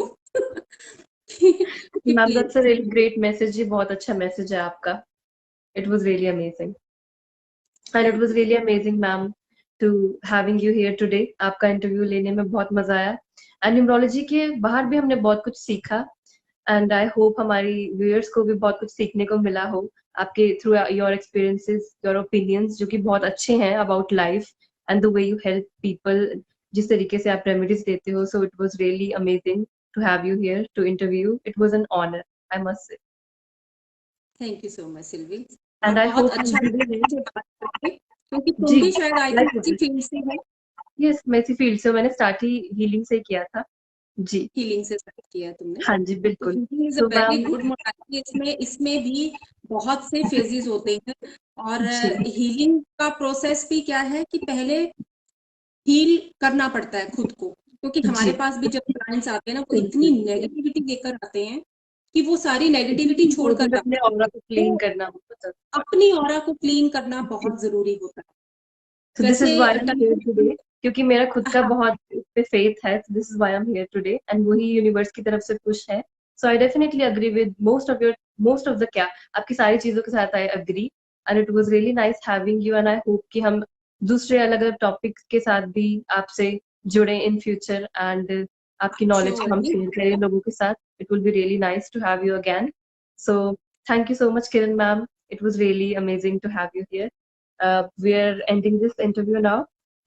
कि ma'am that's a please. Really great message, ये बहुत अच्छा मैसेज है आपका। It was really amazing and it thank was you. Really amazing ma'am to having you here today. आपका इंटरव्यू लेने में बहुत मजा आया एंड न्यूमरोलॉजी के बाहर भी हमने बहुत कुछ सीखा एंड आई होप हमारी व्यूअर्स को भी बहुत कुछ सीखने को मिला हो आपके through your experiences, your opinions जो कि बहुत अच्छे हैं about life and the way you help people, जिस तरीके से आप रेमेडीज देते हो। So it was really amazing to have you here to interview. It was an honour, I must say. Thank you so much Sylvie. और and आई बहुत hope अच्छा लगा मुझे बात करके, क्योंकि तुम जी भी शायद आई थिंक इसी फील्ड से हो। यस, मैं इसी फील्ड से, मैंने स्टार्ट ही हीलिंग से किया था। जी हीलिंग से स्टार्ट किया तुमने, हाँ जी तो बिल्कुल। हीलिंग इज अ तो वेरी मैम गुड मोडालिटी। इसमें इसमें भी बहुत से फेजेस होते हैं, और जी हीलिंग का प्रोसेस भी क्या है कि पहले हील करना पड़ता है खुद को, क्योंकि हमारे जी पास भी जब क्लाइंट्स आते हैं ना वो इतनी बिल्कुल। नेगेटिविटी लेकर आते हैं कि वो सारी नेगेटिविटी छोड़कर इम्पोर्टेंट अपने जाते हैं। ऑरा को क्लीन तो करना होता है। अपनी ऑरा को क्लीन करना बहुत जरूरी होता So है। this is वैसे why I'm here today, क्योंकि मेरा खुद का हाँ, बहुत इस पे faith है। So this is why I'm here today and वही यूनिवर्स की तरफ से पुश है। So I definitely agree with most of the क्या आपकी सारी चीजों के साथ I agree and it was really nice having you and I hope कि हम दूसरे अलग अलग टॉपिक्स के साथ भी आपसे जुड़े in future and आपकी नॉलेज को हम श्योरली। शेयर करें लोगों के साथ। It will be really nice to have you again. So thank you so much Kiran ma'am. It was really amazing to have you here. We are ending this interview now.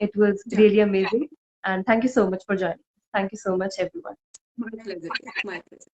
It was हाँ, really amazing. And thank you so much for joining. Thank you so much, everyone. My pleasure, my pleasure.